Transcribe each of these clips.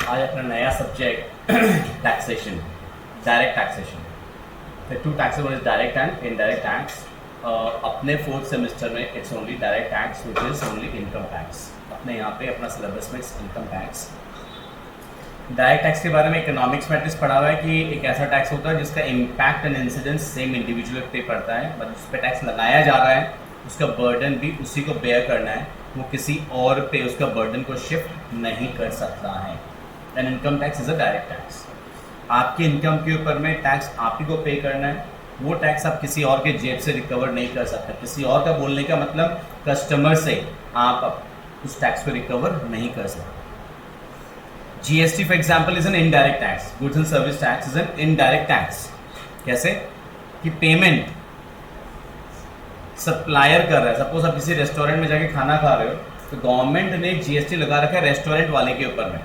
आज अपना नया subject taxation, direct taxation. The two taxes, one is direct and indirect tax. अपने fourth semester में it's only direct tax which is only income tax. अपने यहाँ पे अपना सिलेबस में इनकम टैक्स। डायरेक्ट टैक्स के बारे में इकोनॉमिक्स में एटलीस्ट पढ़ा हुआ है कि एक ऐसा टैक्स होता है जिसका impact and incidence same individual पे पड़ता है, बट जिस पे टैक्स लगाया जा रहा है उसका बर्डन भी उसी को बेयर करना है, वो किसी और पे उसका बर्डन को शिफ्ट नहीं कर सकता है। And income tax is a direct tax. आपकी इनकम के ऊपर में टैक्स आप ही को पे करना है, वो टैक्स आप किसी और के जेब से रिकवर नहीं कर सकते। किसी और का बोलने का मतलब कस्टमर से आप उस टैक्स को रिकवर नहीं कर सकते। GST for example is an indirect tax, goods and service tax is an indirect tax. कैसे कि पेमेंट सप्लायर कर रहा है, सपोज आप किसी रेस्टोरेंट में जाके खाना खा रहे हो तो गवर्नमेंट ने जीएसटी लगा रखा है रेस्टोरेंट वाले के ऊपर में,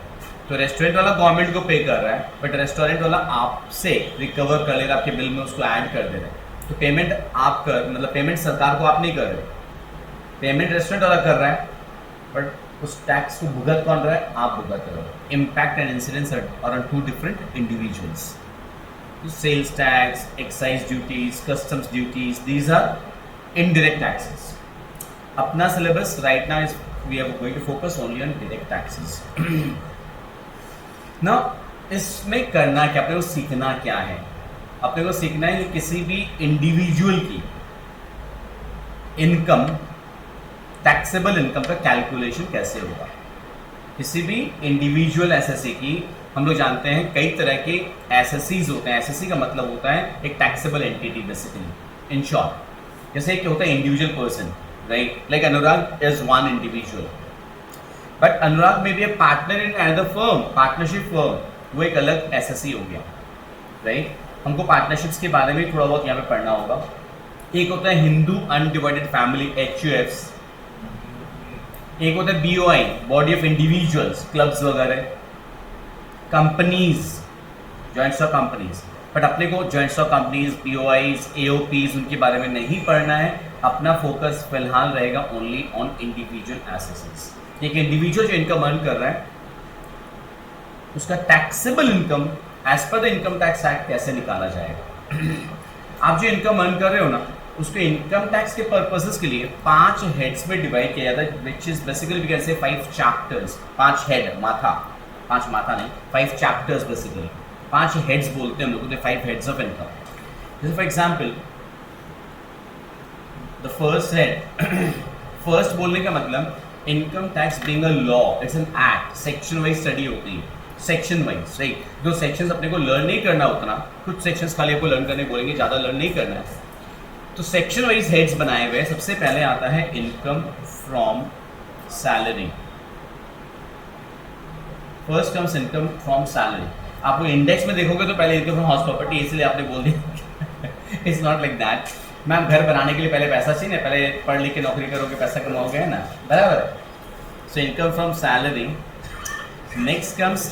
तो रेस्टोरेंट वाला गवर्नमेंट को पे कर रहा है, बट रेस्टोरेंट वाला आपसे रिकवर कर लेगा, आपके बिल में उसको ऐड कर दे रहा है। तो पेमेंट आप कर, मतलब पेमेंट सरकार को आप नहीं कर रहे, पेमेंट रेस्टोरेंट वाला कर रहा है, बट उस टैक्स को भुगत कौन रहा है? आप भुगत रहे हो। Impact and incidence are on two different individuals. Sales tax, excise duties, customs duties, these are indirect taxes. अपना syllabus right now is we are going to focus only on direct taxes. ना इसमें करना क्या, अपने को सीखना क्या है? अपने को सीखना है कि किसी भी इंडिविजुअल की इनकम, टैक्सेबल इनकम का कैलकुलेशन कैसे होगा। किसी भी इंडिविजुअल एसएससी की, हम लोग जानते हैं कई तरह के एसएससीज होते हैं। एसएससी का मतलब होता है एक taxable entity basically. In short, जैसे एक होता है individual person, right? Like Anurag is one individual, but Anurag may be a partner in another firm, partnership firm, वो एक अलग एसएससी हो गया, राइट? हमको पार्टनरशिप्स के बारे में थोड़ा बहुत यहाँ पे पढ़ना होगा। एक होता है हिंदू अनडिवाइडेड फैमिली, HUFs। एक होता है BOI, body of individuals, clubs वगैरह। Companies, joint stock companies, but अपने को joint stock companies, BOIs, AOPs उनके बारे में नहीं पढ़ना है। अपना फोकस फिलहाल रहेगा ओनली ऑन इंडिविजुअल एसेट्स। एक इंडिविजुअल जो इनकम अर्न कर रहा है उसका taxable income as per the income tax act कैसे निकाला जाएगा। आप जो इनकम अर्न कर रहे हो ना, उसको इनकम टैक्स के पर्पसेस के लिए 5 हेड्स में डिवाइड किया जाता है, which is basically we can say 5 chapters. 5 head, माथा, 5 माथा नहीं, 5 चैप्टर्स बेसिकली। 5 हेड्स बोलते हैं हम लोग, 5 हेड्स ऑफ इनकम। जैसे for example the first head, first बोलने का मतलब income tax being a law, it's an act, section wise study होती है, सेक्शन वाइज, राइट? जो सेक्शंस अपने को लर्न नहीं करना उतना, कुछ सेक्शंस खाली आपको लर्न करने बोलेंगे, ज़्यादा लर्न नहीं करना है, तो सेक्शन वाइज हेड्स बनाए हुए। सबसे पहले आता है income from salary. First comes income from salary. आप वो इंडेक्स में देखोगे तो पहले इनकम फ्रॉम हाउस प्रॉपर्टी, इसलिए आपने बोल दिया। It's not like that. Ma'am घर बनाने के लिए पहले पैसा चाहिए, पहले पढ़ लिख के नौकरी करोगे पैसा कमाओगे, है ना, बराबर है? So income from salary. Next comes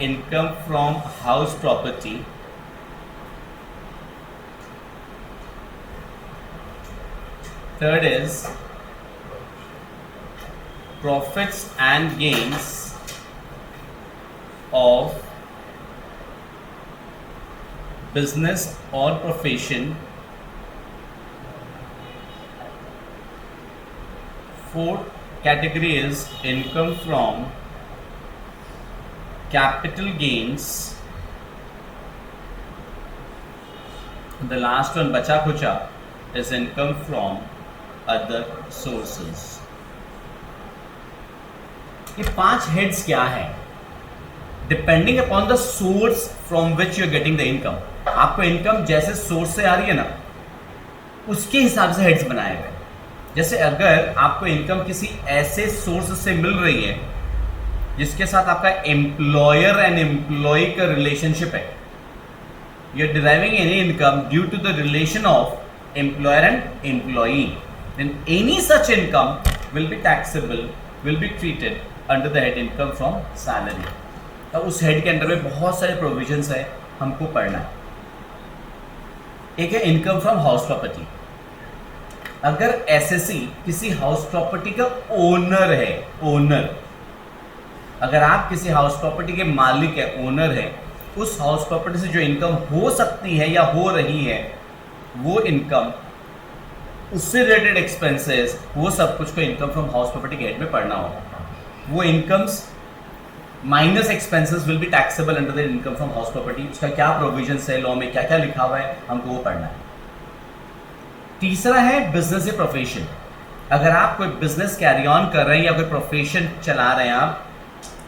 income from house property. Third is profits and gains of business or profession. Fourth category is income from capital gains. The last one, bacha kucha, is income from other sources. ये 5 heads क्या है? Depending upon the source from which you are getting the income. आपको income जैसे source से आ रही है ना, उसके हिसाब से हेड्स बनाए हुए। जैसे अगर आपको इनकम किसी ऐसे सोर्स से मिल रही है जिसके साथ आपका एम्प्लॉयर एंड एम्प्लॉय का रिलेशनशिप है, you are deriving any income due to the relation of employer and employee, then any such income will be taxable, will be treated under the head income from salary. तो उस head के अंदर में बहुत सारे provisions है, हमको पढ़ना है। एक है इनकम फ्रॉम हाउस प्रॉपर्टी। अगर एसएससी किसी हाउस प्रॉपर्टी का ओनर है, ओनर, अगर आप किसी हाउस प्रॉपर्टी के मालिक है, ओनर है, उस हाउस प्रॉपर्टी से जो इनकम हो सकती है या हो रही है, वो इनकम, उससे रिलेटेड एक्सपेंसेस, वो सब कुछ को इनकम फ्रॉम हाउस प्रॉपर्टी के हेड में पढ़ना होगा। वो incomes minus expenses will be taxable under the income from house property. उसका क्या प्रोविजन है लॉ में, क्या क्या लिखा हुआ है, हमको वो पढ़ना है। तीसरा है बिजनेस या प्रोफेशन। अगर आप कोई बिजनेस कैरी ऑन कर रहे हैं या कोई प्रोफेशन चला रहे हैं,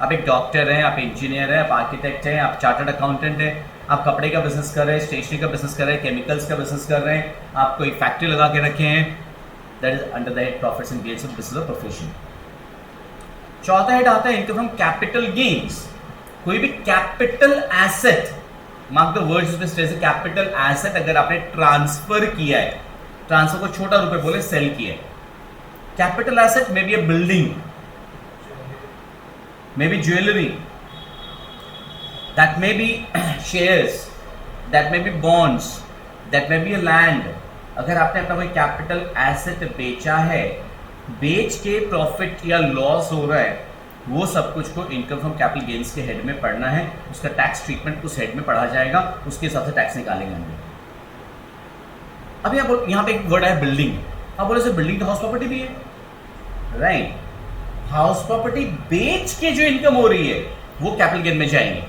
आप एक डॉक्टर हैं, आप इंजीनियर हैं, आप आर्किटेक्ट हैं, आप चार्टर्ड अकाउंटेंट हैं, आप कपड़े का बिजनेस कर रहे हैं, स्टेशनरी का बिजनेस कर रहे हैं, केमिकल्स का बिजनेस कर रहे हैं, आप कोई फैक्ट्री लगा के रखे हैं, that is under the head profits and gains of business और प्रोफेशन। चौथा हेड आता है इनकम फ्रॉम कैपिटल गेन्स। कोई भी capital asset, mark the words of this, capital asset अगर आपने ट्रांसफर किया है, ट्रांसफर को छोटा रूप में बोले सेल किया है। Capital asset may be a building, may be jewellery, that may be shares, that may be bonds, that may be a land। अगर आपने अपना कोई कैपिटल एसेट बेचा है, बेच के प्रॉफिट या लॉस हो रहा है, वो सब कुछ को इनकम फ्रॉम कैपिटल गेन्स के हेड में पढ़ना है। उसका टैक्स ट्रीटमेंट उस हेड में पढ़ा जाएगा, उसके हिसाब से टैक्स निकालेंगे हम। अभी आप यहाँ पे एक वर्ड है बिल्डिंग। आप बोले सर बिल्डिंग तो हाउस प्रॉपर्टी भी है, राइट। हाउस प्रॉपर्टी बेच के जो इनकम हो रही है वो कैपिटल गेन में जाएंगे,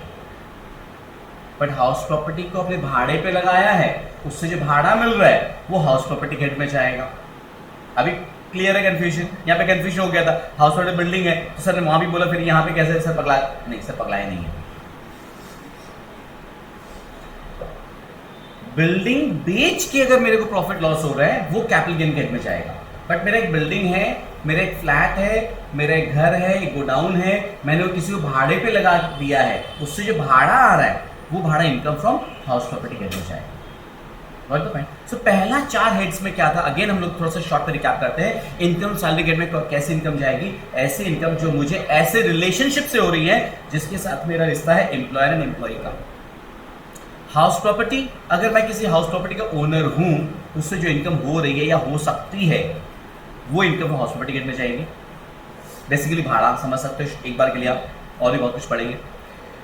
बट हाउस प्रॉपर्टी को अपने भाड़े पे लगाया है, उससे जो भाड़ा मिल रहा है वो हाउस प्रॉपर्टी के हेड में जाएगा। अभी क्लियर है कंफ्यूजन? यहाँ पे कंफ्यूजन हो गया था, हाउस प्रॉपर्टी बिल्डिंग है तो सर ने वहां भी बोला, फिर यहाँ पे कैसे सर पगला? नहीं सर, पगलाया नहीं है। बिल्डिंग बेच के अगर मेरे को प्रॉफिट लॉस हो रहा है वो कैपिटल गेन के हेड में जाएगा। बट मेरा एक बिल्डिंग है, मेरा एक फ्लैट है, मेरा एक घर है, एक गोडाउन है, मैंने वो किसी को भाड़े पे लगा दिया है, उससे जो भाड़ा आ रहा है वो भाड़ा इनकम फ्रॉम हाउस प्रॉपर्टी के हेड में जाएगा। Got the point? सो पहला 4 हेड्स में क्या था, अगेन हम लोग थोड़ा सा शॉर्ट में रिकैप करते हैं। इनकम सैलरी हेड में कैसे इनकम जाएगी? ऐसी इनकम जो मुझे ऐसे रिलेशनशिप से हो रही है जिसके साथ मेरा रिश्ता है एम्प्लॉयर एंड एम्प्लॉय का। हाउस प्रॉपर्टी, अगर मैं किसी हाउस प्रॉपर्टी का ओनर हूं, उससे जो इनकम हो रही है या हो सकती है वो इनकम हाउस प्रॉपर्टी गेट में जाएगी। बेसिकली भाड़ा समझ सकते हो, एक बार के लिए आप और भी बहुत कुछ पढ़ेंगे।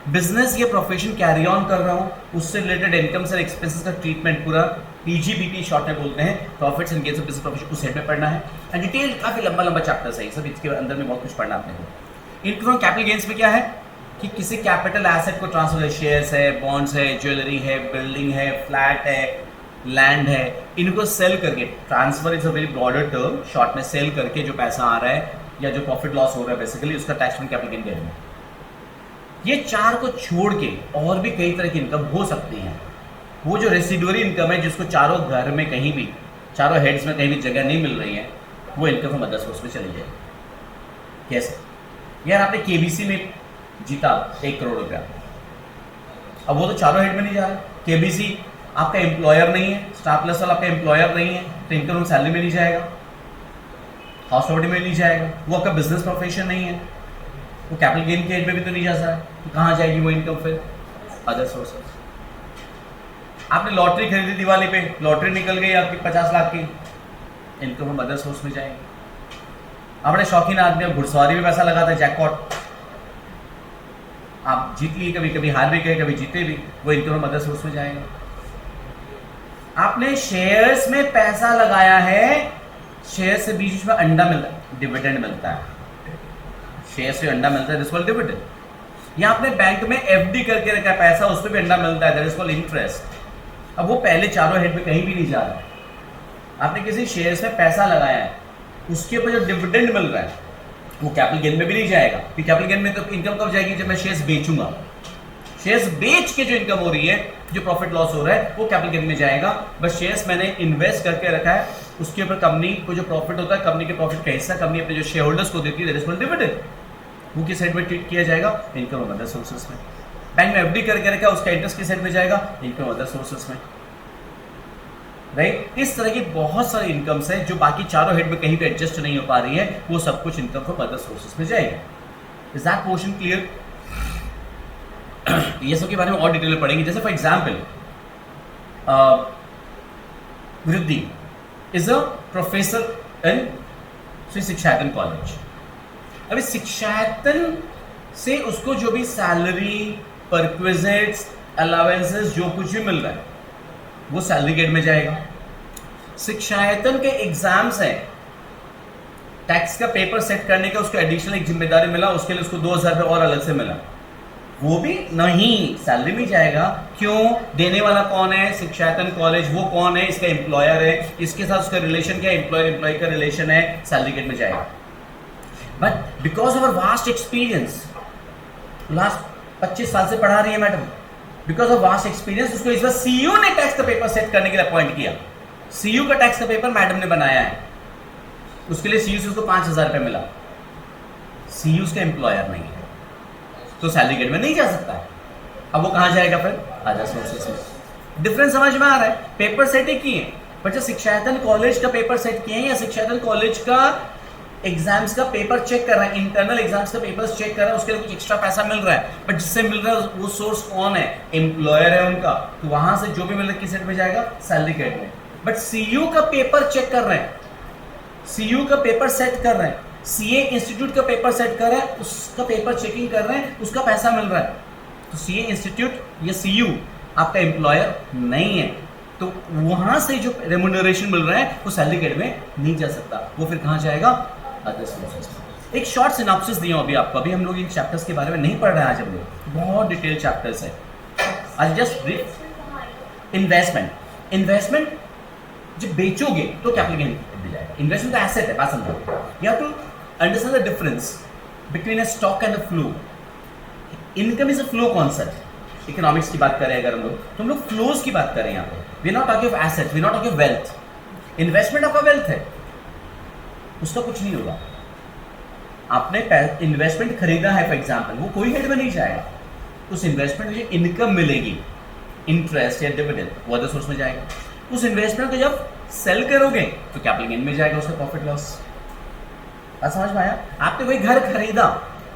बिजनेस या प्रोफेशन कैरी ऑन कर रहा हूं, उससे रिलेटेड इनकम्स एंड एक्सपेंसेस का ट्रीटमेंट पूरा पीजीबीपी शॉर्ट में बोलते हैं, profits and gains of business profession, उस हेड में पढ़ना है। एंड डिटेल काफी लंबा लंबा चैप्टर है सब, इसके अंदर में बहुत कुछ पढ़ना आपने को। इनकम फ्रॉम कैपिटल गेन्स में क्या है कि किसी कैपिटल एसेट को ट्रांसफर, शेयर्स है, बॉन्ड्स है, ज्वेलरी है, बिल्डिंग है, फ्लैट है, लैंड है, इनको सेल करके, transfer is a very broader term, short में सेल करके जो पैसा आ रहा है या जो प्रॉफिट लॉस हो रहा है बेसिकली उसका टैक्स फ्रॉम कैपिटल गेन में। ये 4 को छोड़ के और भी कई तरह की इनकम हो सकती है। वो जो रेसिडुअरी इनकम है जिसको चारों घर में कहीं भी, चारों हेड्स में कहीं भी जगह नहीं मिल रही है, वो इनकम फ्रॉम अदर सोर्स में चली जाएगी। कैसे? यार आपने केबीसी में जीता 1 करोड़ रुपया, अब वो तो चारों हेड में नहीं जा रहा। केबीसी आपका एम्प्लॉयर नहीं है, स्टार प्लस वाला आपका एम्प्लॉयर नहीं है, तो इनकम फ्रॉम सैलरी में नहीं जाएगा, हाउस प्रॉपर्टी में नहीं जाएगा। वो आपका बिजनेस प्रोफेशन नहीं है, वो कैपिटल गेन के हेड में भी तो नहीं जा सकता, तो कहाँ जाएगी वो इनकम? फिर अदर सोर्सेस। आपने लॉटरी खरीदी दिवाली पे, लॉटरी निकल गई आपकी 50 लाख की, इनकम फ्रॉम अदर सोर्स में जाएगी। आपने शौकीन आदमी घुड़सवारी में पैसा लगाता है, जैकपॉट, आप जीत लिए, कभी कभी हार भी गए, कभी जीते भी, वो इनकम फ्रॉम अदर सोर्स में जाएगा। आपने शेयर्स में पैसा लगाया है, शेयर से बीच में अंडा मिलता है, डिविडेंड मिलता है, शेयर से अंडा मिलता है, दैट इज कॉल्ड डिविडेंड। या आपने बैंक में एफडी करके रखा है पैसा, उस पर भी अंडा मिलता है, दैट इज कॉल्ड इंटरेस्ट। अब वो पहले चारों हेड में कहीं भी नहीं जा रहा है। आपने किसी शेयर्स में पैसा लगाया है, उसके ऊपर जो डिविडेंड मिल रहा है वो कैपिटल गेन में भी नहीं जाएगा। फिर कैपिटल गेन में तो इनकम कब जाएगी? जब मैं शेयर्स बेचूंगा। शेयर्स बेच के जो इनकम हो रही है, जो प्रॉफिट लॉस हो रहा है, वो कैपिटल गेन में जाएगा। बस शेयर्स मैंने इन्वेस्ट करके रखा है, उसके ऊपर कंपनी को जो प्रॉफिट होता है, कंपनी के प्रॉफिट का हिस्सा कंपनी अपने जो शेयर होल्डर्स को देती है, दैट इज कॉल्ड डिविडेंड। वो किस साइड में ट्रीट किया जाएगा? इनकम ऑफ अदर सोर्सेस में। बैंक में एफडी करके रखा है, उसका इंटरेस्ट किस साइड में जाएगा? इनकम ऑफ अदर सोर्सेस में, राइट। इस तरह की बहुत सारी इनकम्स है जो बाकी चारों हेड में कहीं पे एडजस्ट नहीं हो पा रही है, वो सब कुछ इनकम फ्रॉम अदर सोर्सेस में जाएगी। Is that portion clear? ये सब के बारे में और डिटेल में पढ़ेंगे। जैसे for example, Vriddhi is a professor in Shri Shikshayatan college. अभी शिक्षायतन से उसको जो भी सैलरी, परक्विजिट्स, अलावेंसेस जो कुछ भी मिल रहा है वो सैलरी गेट में जाएगा। शिक्षायतन के एग्जाम्स हैं, टैक्स का पेपर सेट करने का उसको एडिशनल एक जिम्मेदारी मिला, उसके लिए उसको 2000 रुपये और अलग से मिला, वो भी नहीं सैलरी में जाएगा। क्यों? देने वाला कौन है? शिक्षायतन कॉलेज। वो कौन है? इसका एम्प्लॉयर है, इसके साथ उसका रिलेशन क्या? एम्प्लॉयर एम्प्लॉय का रिलेशन है, सैलरी गेट में जाएगा। But because of vast experience, last 25 साल से पढ़ा रही है madam, because of vast experience उसको इस बार सीयू ने टैक्स का पेपर सेट करने के लिए अपॉइंट किया। सीयू का टैक्स का पेपर मैडम ने बनाया है, उसके लिए सीयू से उसको 5000 रुपये मिला। सीयू का एम्प्लॉयर नहीं है तो सैलरी गेट में नहीं जा सकता है। अब वो कहां जाएगा फिर? अदर सोर्सेस में। डिफरेंस समझ में आ रहा है? पेपर सेट ही किए, बट जो शिक्षायतन कॉलेज का पेपर सेट किए या शिक्षायतन कॉलेज का एग्जाम्स का पेपर चेक कर रहा है, इंटरनल एग्जाम्स का पेपर चेक कर रहा है, उसके लिए कुछ एक्स्ट्रा पैसा मिल रहा है, बट जिससे मिल रहा है वो सोर्स कौन है? एम्प्लॉयर है उनका, तो वहां से जो भी मिल रहा है किस सेट में जाएगा? सैलरी गेट में। बट सीयू का पेपर चेक कर रहे हैं, सीयू का पेपर सेट कर रहे हैं, सीए इंस्टीट्यूट का पेपर सेट कर रहे हैं, उसका पेपर चेकिंग कर रहे हैं, उसका पैसा मिल रहा है, तो सीए इंस्टीट्यूट या सीयू आपका एम्प्लॉयर नहीं है, तो वहां से जो रेम्यूनरेशन मिल रहा है वो सैलरी गेट में नहीं जा सकता, वो फिर कहां जाएगा? अदर सोर्सेस में। एक शॉर्ट सिनॉप्सिस दिया अभी आपको, अभी हम लोग इन चैप्टर्स के बारे में नहीं पढ़ रहे हैं आज, हम लोग बहुत डिटेल चैप्टर्स है आज। जस्ट इन्वेस्टमेंट, इन्वेस्टमेंट जब बेचोगे तो कैपिटल गेन मिल जाएगा। इन्वेस्टमेंट का एसेट है, बात समझो। You have to understand the difference between a stock and a flow. Income is a flow concept. Economics की बात करें अगर हम लोग, तो हम लोग फ्लोज की बात करें यहाँ पे। We not talking of asset, we not talking of wealth. Investment आपका वेल्थ है, उसका कुछ नहीं होगा। आपने इन्वेस्टमेंट खरीदा है फॉर एग्जाम्पल, वो कोई हेड में नहीं जाएगा, उस इन्वेस्टमेंट में जो इनकम मिलेगी, इंटरेस्ट या डिविडेंड, वो अदर सोर्स में जाएगा। उस इन्वेस्टमेंट को जब सेल करोगे तो कैपिटल गेन में जाएगा, उसका प्रॉफिट लॉस। बात समझ में आया? आपने कोई घर खरीदा,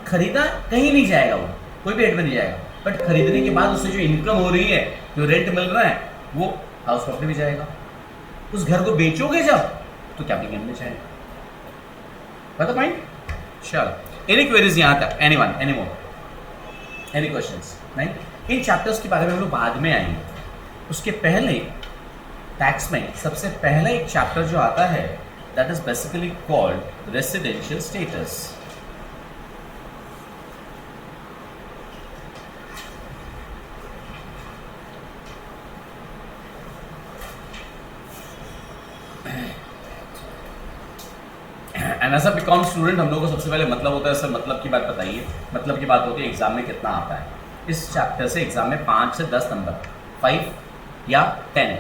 कहीं नहीं जाएगा, वो कोई भी हेड में नहीं जाएगा, बट खरीदने के बाद उससे जो इनकम हो रही है, जो रेंट मिल रहा है, वो हाउस प्रॉपर्टी में जाएगा। उस घर को बेचोगे जब तो कैपिटल गेन में जाएगा। पता पॉइंट? चलो, एनी क्वेरीज यहाँ तक? Anyone, any more, any questions? नहीं। इन चैप्टर्स के बारे में हम लोग बाद में आएंगे। उसके पहले टैक्स में सबसे पहला एक चैप्टर जो आता है, that is basically called residential status. And as a BCom student हम लोगों को सबसे पहले मतलब होता है, सर मतलब की बात बताइए। मतलब की बात होती है एग्जाम में कितना आता है। इस चैप्टर से एग्जाम में 5 से 10 नंबर, 5 या 10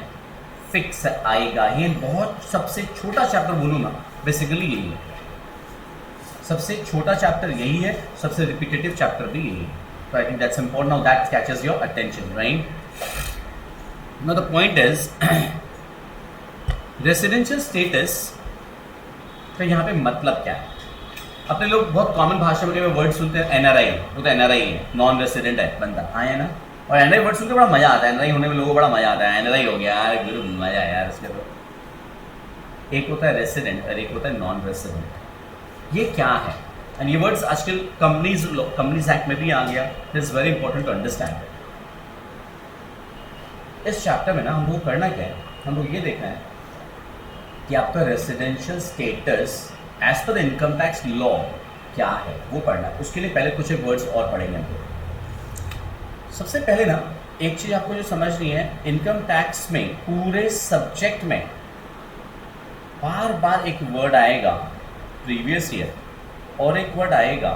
फिक्स आएगा। ये बहुत सबसे छोटा चैप्टर बोलूँ ना, बेसिकली यही है, सबसे छोटा चैप्टर यही है, सबसे रिपीटेटिव चैप्टर भी यही है। तो I think that's important, now that catches your attention, right? Now the point is residential status तो यहाँ पे मतलब क्या है? अपने लोग बहुत कॉमन भाषा में वर्ड सुनते हैं, एनआरआई, वो तो एनआरआई है, नॉन रेसिडेंट है बंदा, हाँ है ना? और एनआरआई वर्ड सुनकर बड़ा मजा आता है, एनआरआई होने में लोगों को बड़ा मजा आता है, एनआरआई हो गया यार, गुरु मजा है यार इसके। तो एक होता है रेसिडेंट और एक होता है नॉन रेसिडेंट। ये क्या है? एंड ये वर्ड्स आजकल कंपनीज एक्ट में भी आ गया। It is very important to understand. इस चैप्टर में ना हम लोग करना क्या है, हम लोग ये देखना है कि आपका residential status as per the income tax law क्या है, वो पढ़ना है। उसके लिए पहले कुछ एक वर्ड्स और पढ़ेंगे हम लोग। सबसे पहले ना एक चीज आपको जो समझनी है, इनकम टैक्स में पूरे सब्जेक्ट में बार बार एक वर्ड आएगा प्रीवियस ईयर और एक वर्ड आएगा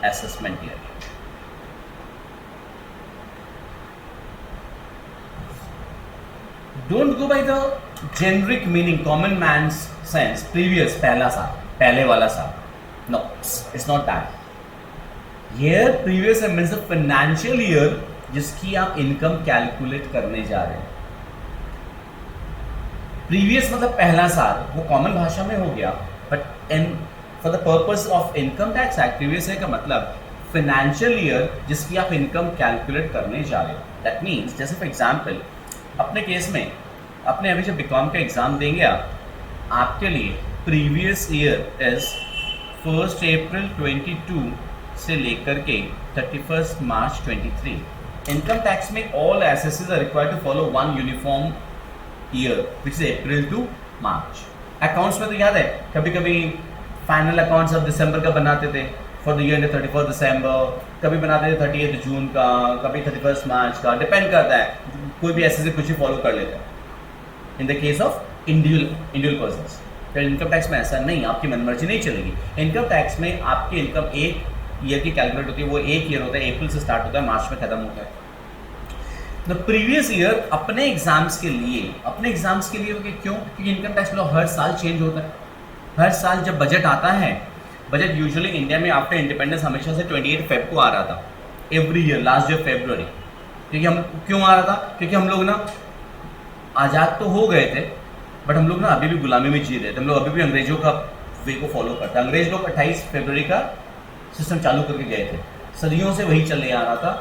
assessment year. Don't go by the generic meaning, common man sense, previous, पहला साल, पहले वाला साल। No, it's not that. Here previous means the financial year जिसकी आप इनकम कैलकुलेट करने जा रहे हैं। प्रीवियस मतलब पहला साल, वो कॉमन भाषा में हो गया, but in for the purpose of income tax act previous year का मतलब फाइनेंशियल ईयर जिसकी आप इनकम कैलकुलेट करने जा रहे हो। दैट मीन्स जैसे फॉर एग्जाम्पल अपने केस में, अपने अभी जब बीकॉम का एग्जाम देंगे आप, आपके लिए प्रीवियस ईयर इज 1 अप्रैल 22 से लेकर के 31 मार्च 23। इनकम टैक्स में all assessees are required to follow one uniform year which is April to March. Accounts में तो याद है कभी कभी फाइनल अकाउंट्स अब दिसंबर का बनाते थे फॉर द ईयर 31 दिसंबर, कभी बनाते थे 30 जून का, कभी 31 मार्च का, डिपेंड करता है, कोई भी ऐसे से कुछ ही फॉलो कर लेता है in the case of individual persons. फिर इनकम टैक्स में ऐसा नहीं, आपकी मनमर्जी नहीं चलेगी। इनकम टैक्स में आपकी इनकम एक ईयर की कैलकुलेट होती है, वो एक ईयर होता है, अप्रैल से स्टार्ट होता है, मार्च में खत्म होता है। द प्रीवियस ईयर अपने एग्जाम्स के लिए क्यों? क्योंकि इनकम टैक्स लॉ हर साल चेंज होता है। हर साल जब बजट आता है, बजट यूजुअली इंडिया में आफ्टर इंडिपेंडेंस हमेशा से 28 फेब को आ रहा था, every year last year February. क्योंकि हम क्यों आ रहा था? क्योंकि हम लोग ना आज़ाद तो हो गए थे, बट हम लोग ना अभी भी गुलामी में जी रहे थे। हम लोग अभी भी अंग्रेजों का वे को फॉलो करते हैं। अंग्रेज लोग 28 फरवरी का सिस्टम चालू करके गए थे, सदियों से वही चले आ रहा था।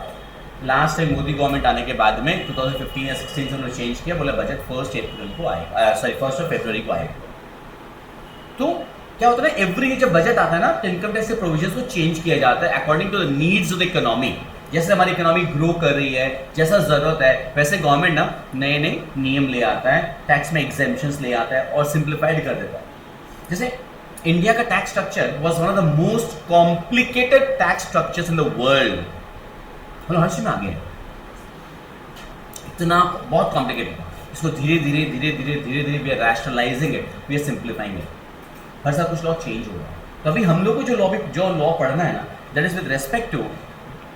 लास्ट टाइम मोदी गवर्नमेंट आने के बाद में 2015 या 16 से उन्होंने चेंज किया, बोला बजट 1 अप्रैल को आएगा, 1 फरवरी को आएगा। तो क्या होता है ना, एवरी ईयर जब बजट आता है ना, तो इनकम टैक्स के प्रोविजंस को चेंज किया जाता है according to the needs of the economy. जैसे हमारी इकोनॉमी ग्रो कर रही है, जैसा जरूरत है, वैसे गवर्नमेंट ना नए नए नियम ले आता है, टैक्स में एग्जेम्पशंस ले आता है और सिंप्लीफाइड कर देता है। जैसे इंडिया का tax structure was one of the most complicated tax structures in the world. मतलब हर चीज में आगे है, इतना बहुत कॉम्प्लिकेटेड। इसको धीरे धीरे we are rationalising it, we are simplifying it. हर साल कुछ लॉ चेंज हो रहा है। तो अभी हम लोग को जो लॉ पढ़ना है ना, that is with respect to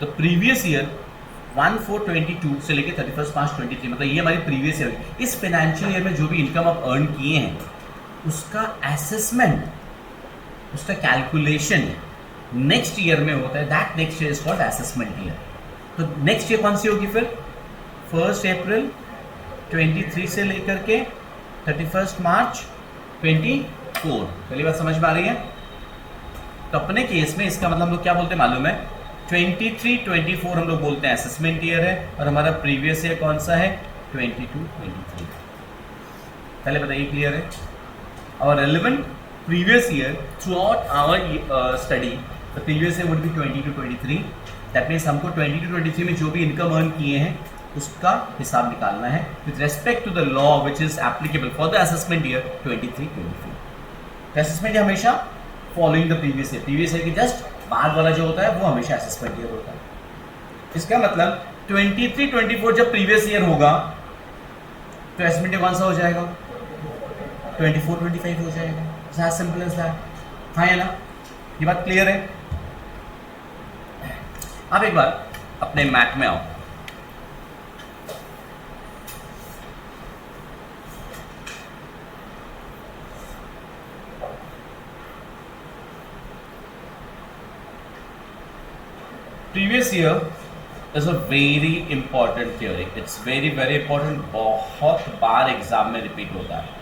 the previous year 1/4/22 से लेकर 31 मार्च 23। मतलब ये हमारी प्रीवियस ईयर, इस फाइनेंशियल ईयर में जो भी इनकम आप अर्न किए हैं उसका एसेसमेंट, उसका कैलकुलेशन नेक्स्ट ईयर में होता है। That next year is called assessment year. तो नेक्स्ट ईयर कौन सी होगी फिर? 1 अप्रैल 23 से लेकर के 31 मार्च 24। पहली बात समझ में आ रही है? तो अपने केस में इसका मतलब हम लोग क्या बोलते हैं मालूम है? 23-24 हम लोग बोलते हैं एसेसमेंट ईयर है, और हमारा प्रीवियस ईयर कौन सा है? 22-23। पहले बताइए, क्लियर है? और relevant previous year throughout our study, the previous year would be 22-23। That means हमको 22-23 में जो भी इनकम अर्न किए हैं उसका हिसाब निकालना है with respect to the law which is applicable for the assessment year 23-24। तो असेसमेंट हमेशा फॉलोइंग द प्रीवियस ईयर के जस्ट बाद वाला जो होता है वो हमेशा असेसमेंट ईयर होता है। इसका मतलब 23-24 जब प्रीवियस ईयर होगा तो असेसमेंट ईयर कौन सा हो जाएगा? 24-25 हो जाएगा। Simple as that. हाँ है ना? ये बात क्लियर है? अब एक बार अपने मैथ में आओ। Previous year is a very important theory. It's very important, बहुत बार एग्जाम में रिपीट होता है।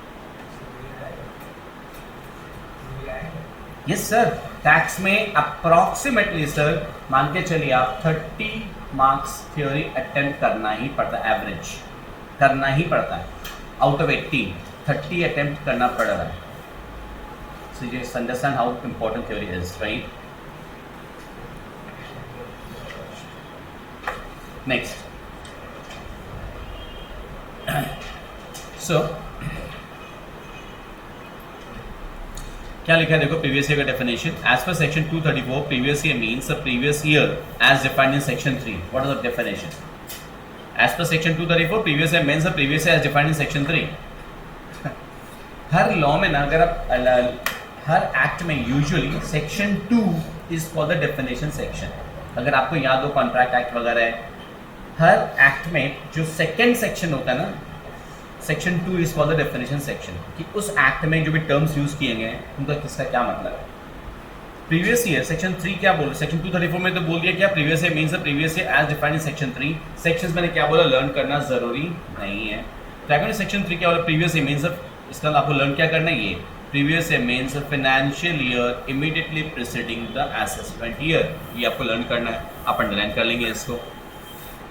यस सर, टैक्स में अप्रॉक्सीमेटली सर मान के चलिए आप 30 मार्क्स थ्योरी अटेम्प्ट करना ही पड़ता है, एवरेज करना ही पड़ता है। आउट ऑफ 80 30 अटेम्प्ट करना पड़ रहा है। So you understand how important theory is, right? Next, so क्या लिखा है देखो, प्रीवियस ईयर का definition. As per section 234 previous year means the previous year as defined in section 3। What is the definition? As per section 234 previous year means the previous year as defined in section 3। हर law में ना, अगर आप हर act में usually section 2 is for the definition section. अगर आपको याद हो कॉन्ट्रैक्ट एक्ट वगैरह है, हर एक्ट में जो सेकेंड सेक्शन होता है ना, section 2 is for the definition section, कि उस एक्ट में जो भी टर्म्स यूज किए गए हैं उनका किसका क्या मतलब है। प्रीवियस ईयर सेक्शन 3 क्या बोल, सेक्शन 234 में तो बोल दिया क्या, previous year means the previous year as defined in section 3। Sections मैंने क्या बोला, लर्न करना जरूरी नहीं है। तो सेक्शन 3 क्या बोला, प्रीवियस ईयर मींस इसका आपको लर्न क्या करना है, ये previous year means financial year immediately preceding the assessment year. ये आपको लर्न करना है, आप अंडरलाइन कर लेंगे इसको।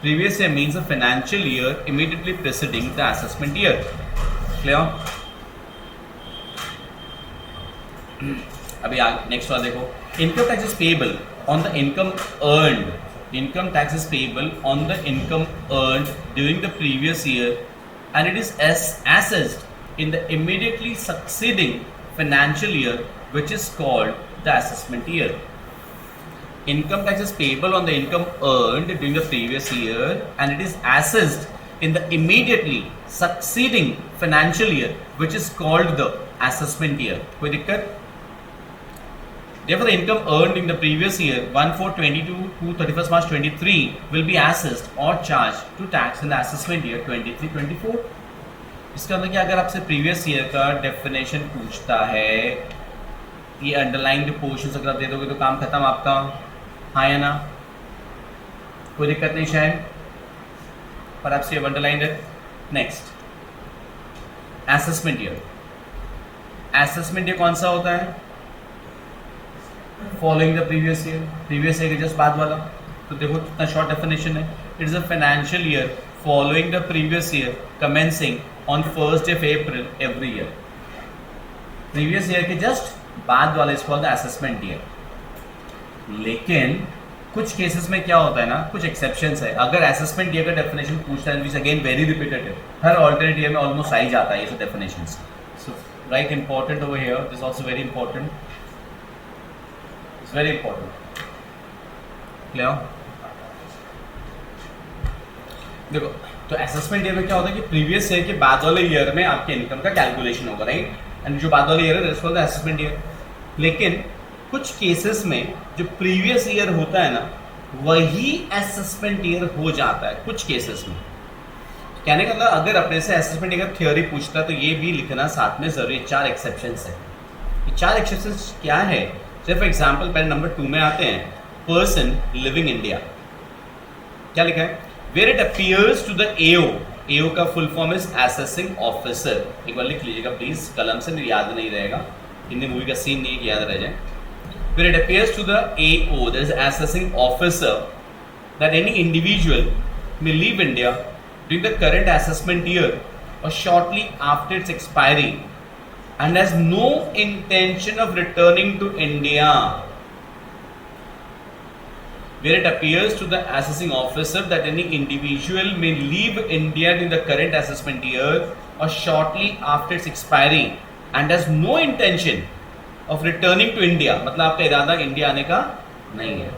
Previous year means a financial year immediately preceding the assessment year. Clear? अभी नेक्स्ट वाला देखो, income tax is payable on the income earned, income tax is payable on the income earned during the previous year and it is assessed in the immediately succeeding financial year, which is called the assessment year. Income tax is payable on the income earned during the previous year and it is assessed in the immediately succeeding financial year, which is called the assessment year. कोई दिक्कत? Therefore, the income earned in the previous year, 1/4/22 to 31st March 23, will be assessed or charged to tax in the assessment year 23-24. इसका मतलब कि अगर आपसे previous year का definition पूछता है, ये अंडरलाइंड पोर्शन अगर आप दे दोगे तो काम खत्म आपका, हाँ या ना? कोई दिक्कत नहीं शायद, पर आपसे अंडरलाइंड है. Next, assessment year. Assessment year कौन सा होता है? Following the previous year, previous year के जस्ट बाद वाला. तो देखो कितना शॉर्ट डेफिनेशन है. It is a financial year following the previous year commencing on 1st of April every year. Previous year के जस्ट बाद वाला is called the assessment year. लेकिन कुछ केसेस में क्या होता है ना, कुछ एक्सेप्शंस है. अगर असेसमेंट ईयर का डेफिनेशन पूछता है, which again very repetitive, her alternate year में ऑलमोस्ट आ ही जाता है ये सब definitions. So right, important over here, this also very important, very important. Clear? देखो, तो असेसमेंट ईयर में क्या होता है कि प्रीवियस ईयर के बाद वाले ईयर में आपके इनकम का कैलकुलेशन होगा, राइट? एंड जो बाद वाले ईयर है that's called the assessment year. लेकिन कुछ केसेस में जो प्रीवियस ईयर होता है ना, वही असेसमेंट ईयर हो जाता है कुछ केसेस में. कहने का मतलब अगर अपने से असेसमेंट ईयर थ्योरी पूछता है तो ये भी लिखना साथ में जरूरी. 4 एक्सेप्शंस है. ये 4 एक्सेप्शंस क्या है? जैसे फॉर एग्जाम्पल पहले नंबर 2 में आते हैं, पर्सन लिविंग इंडिया. क्या लिखा है? Where it appears to the AO, AO का full form is assessing officer. एक बार लिख लीजिएगा प्लीज, कलम से नहीं याद नहीं रहेगा, हिंदी मूवी का सीन नहीं याद रह जाए. Where it appears to the AO, that is assessing officer, that any individual may leave India during the current assessment year और shortly after its expiry and has no intention of returning to India, where it appears to the assessing officer that any individual may leave India in the current assessment year or shortly after its expiry and has no intention of returning to India. मतलब आपका इरादा India आने का नहीं है,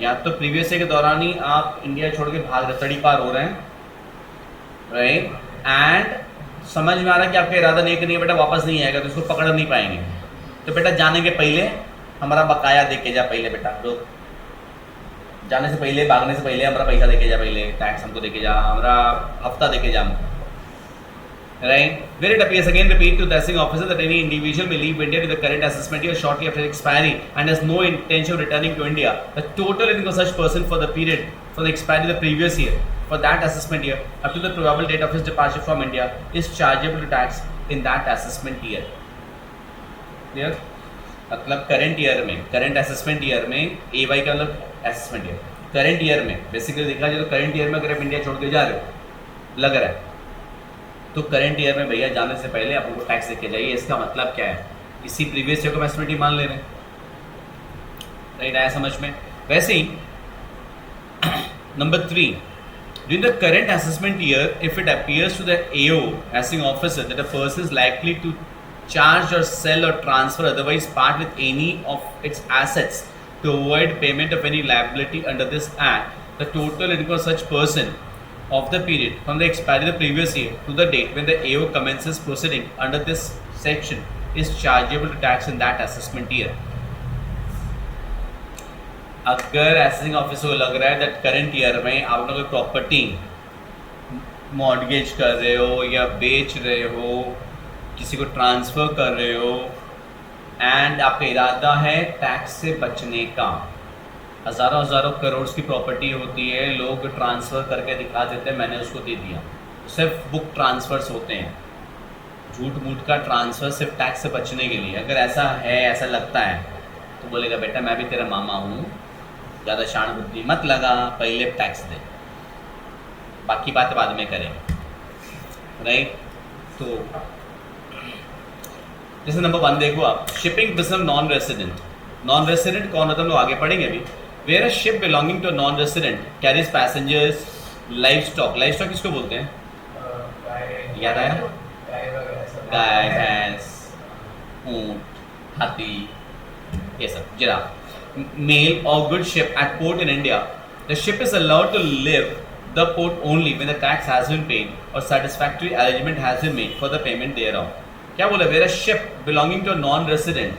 या तो previous year के दौरान ही आप इंडिया छोड़ के भाग रहे, तड़ी पार हो रहे हैं, राइट? एंड समझ में आ रहा है कि आपका इरादा नहीं, कि नहीं बेटा वापस नहीं आएगा तो इसको पकड़ नहीं पाएंगे, तो बेटा जाने के पहले हमारा बकाया दे के जा. पहले बेटा रुक, जाने से पहले, भागने से पहले हमारा पैसा दे के जा, पहले टैक्स हमको दे के जा, हमारा हफ्ता दे के जा, right? Where it appears again repeat to the assessing officer that any individual may leave India to the current assessment year shortly after expiry and has no intention of returning to India, the total income of such person for the period for the expiry the previous year for that assessment year up to the probable date of his departure from India is chargeable to tax in that assessment year. Clear? मतलब current year में, current assessment year में, AY का मतलब assessment year, current year में basically देखा जाए तो current year में अगर आप इंडिया छोड़ के जा रहे हो, लग रहा है, तो करंट ईयर में भैया जाने से पहले आप उनको टैक्स देके जाइए. इसका मतलब क्या है? इसी प्रीवियस ईयर को असेसमेंट ही मान ले रहे हैं, राइट? आया समझ में? वैसे ही number 3, during the current assessment year, if it appears to the AO, assessing officer, that a person is likely to charge or sell or transfer otherwise part with any of its assets to avoid payment of any liability under this act, the total income of such person of the period from the expiry of the previous year to the date when the AO commences proceeding under this section is chargeable to tax in that assessment year. अगर assessing officer को लग रहा है that current year में आप लोग property mortgage कर रहे हो या बेच रहे हो, किसी को ट्रांसफ़र कर रहे हो, एंड आपका इरादा है टैक्स से बचने का, हज़ारों हज़ारों करोड़ की प्रॉपर्टी होती है, लोग ट्रांसफ़र करके दिखा देते हैं मैंने उसको दे दिया, सिर्फ बुक ट्रांसफ़र्स होते हैं, झूठ मूठ का ट्रांसफ़र सिर्फ टैक्स से बचने के लिए. अगर ऐसा है, ऐसा लगता है, तो बोलेगा बेटा मैं भी तेरा मामा हूँ, ज़्यादा शान बुद्धि मत लगा, पहले टैक्स दे, बाकी बात बाद में करेंगे, राइट? तो जैसे नंबर 1 देखो आप, shipping business non resident. Non resident कौन होता है हम लोग आगे पढ़ेंगे अभी। Where a ship belonging to non resident carries passengers, livestock. Livestock किसको बोलते हैं? याद आया? गाय, भैंस, ऊंट, हाथी, ये सब, जिराफ। मेल और good ship at port in India, the ship is allowed to leave the port only when the tax has been paid और satisfactory arrangement has been made for the payment thereof. क्या बोला? Where a ship belonging to non resident,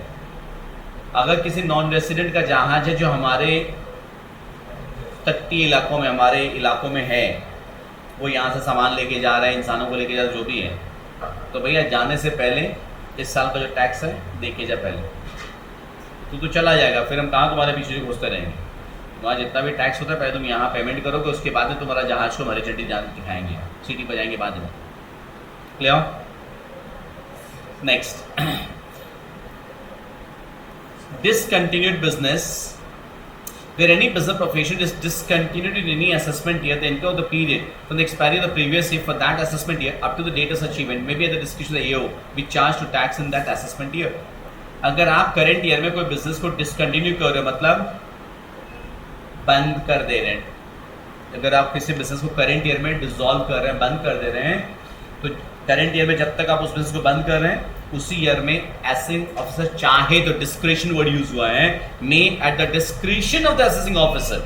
अगर किसी non resident का जहाज है जो हमारे तटीय इलाकों में, हमारे इलाकों में है, वो यहाँ से सामान लेके जा रहा है, इंसानों को लेके जा रहा है, जो भी है, तो भैया जाने से पहले इस साल का जो टैक्स है देके जा पहले। तो चला जाएगा, फिर हम कहाँ तुम्हारे पीछे घुसते रहेंगे। वहाँ जितना भी टैक्स होता है पहले तुम यहाँ पेमेंट करोगे, उसके बाद में तुम्हारा जहाज को हमारी चड्डी जान दिखाएंगे, सीटी बजाएंगे बाद में। Clear? Next, discontinued business, where any business profession is discontinued in any assessment year, the end of the period from the expiry of the previous year for that assessment year up to the date of such event may be at the discretion of the AO be charged to tax in that assessment year. अगर आप current year में कोई business को discontinue कर रहे हो, मतलब बंद कर दे रहे हैं, अगर आप किसी बिजनेस को करंट ईयर में डिसॉल्व कर रहे हैं, बंद कर दे रहे हैं, तो करंट ईयर में जब तक आप उस बिजनेस को बंद कर रहे हैं उसी ईयर में असेसिंग ऑफिसर चाहे तो, डिस्क्रिशन वर्ड यूज हुआ है, may at the discretion of the assessing officer,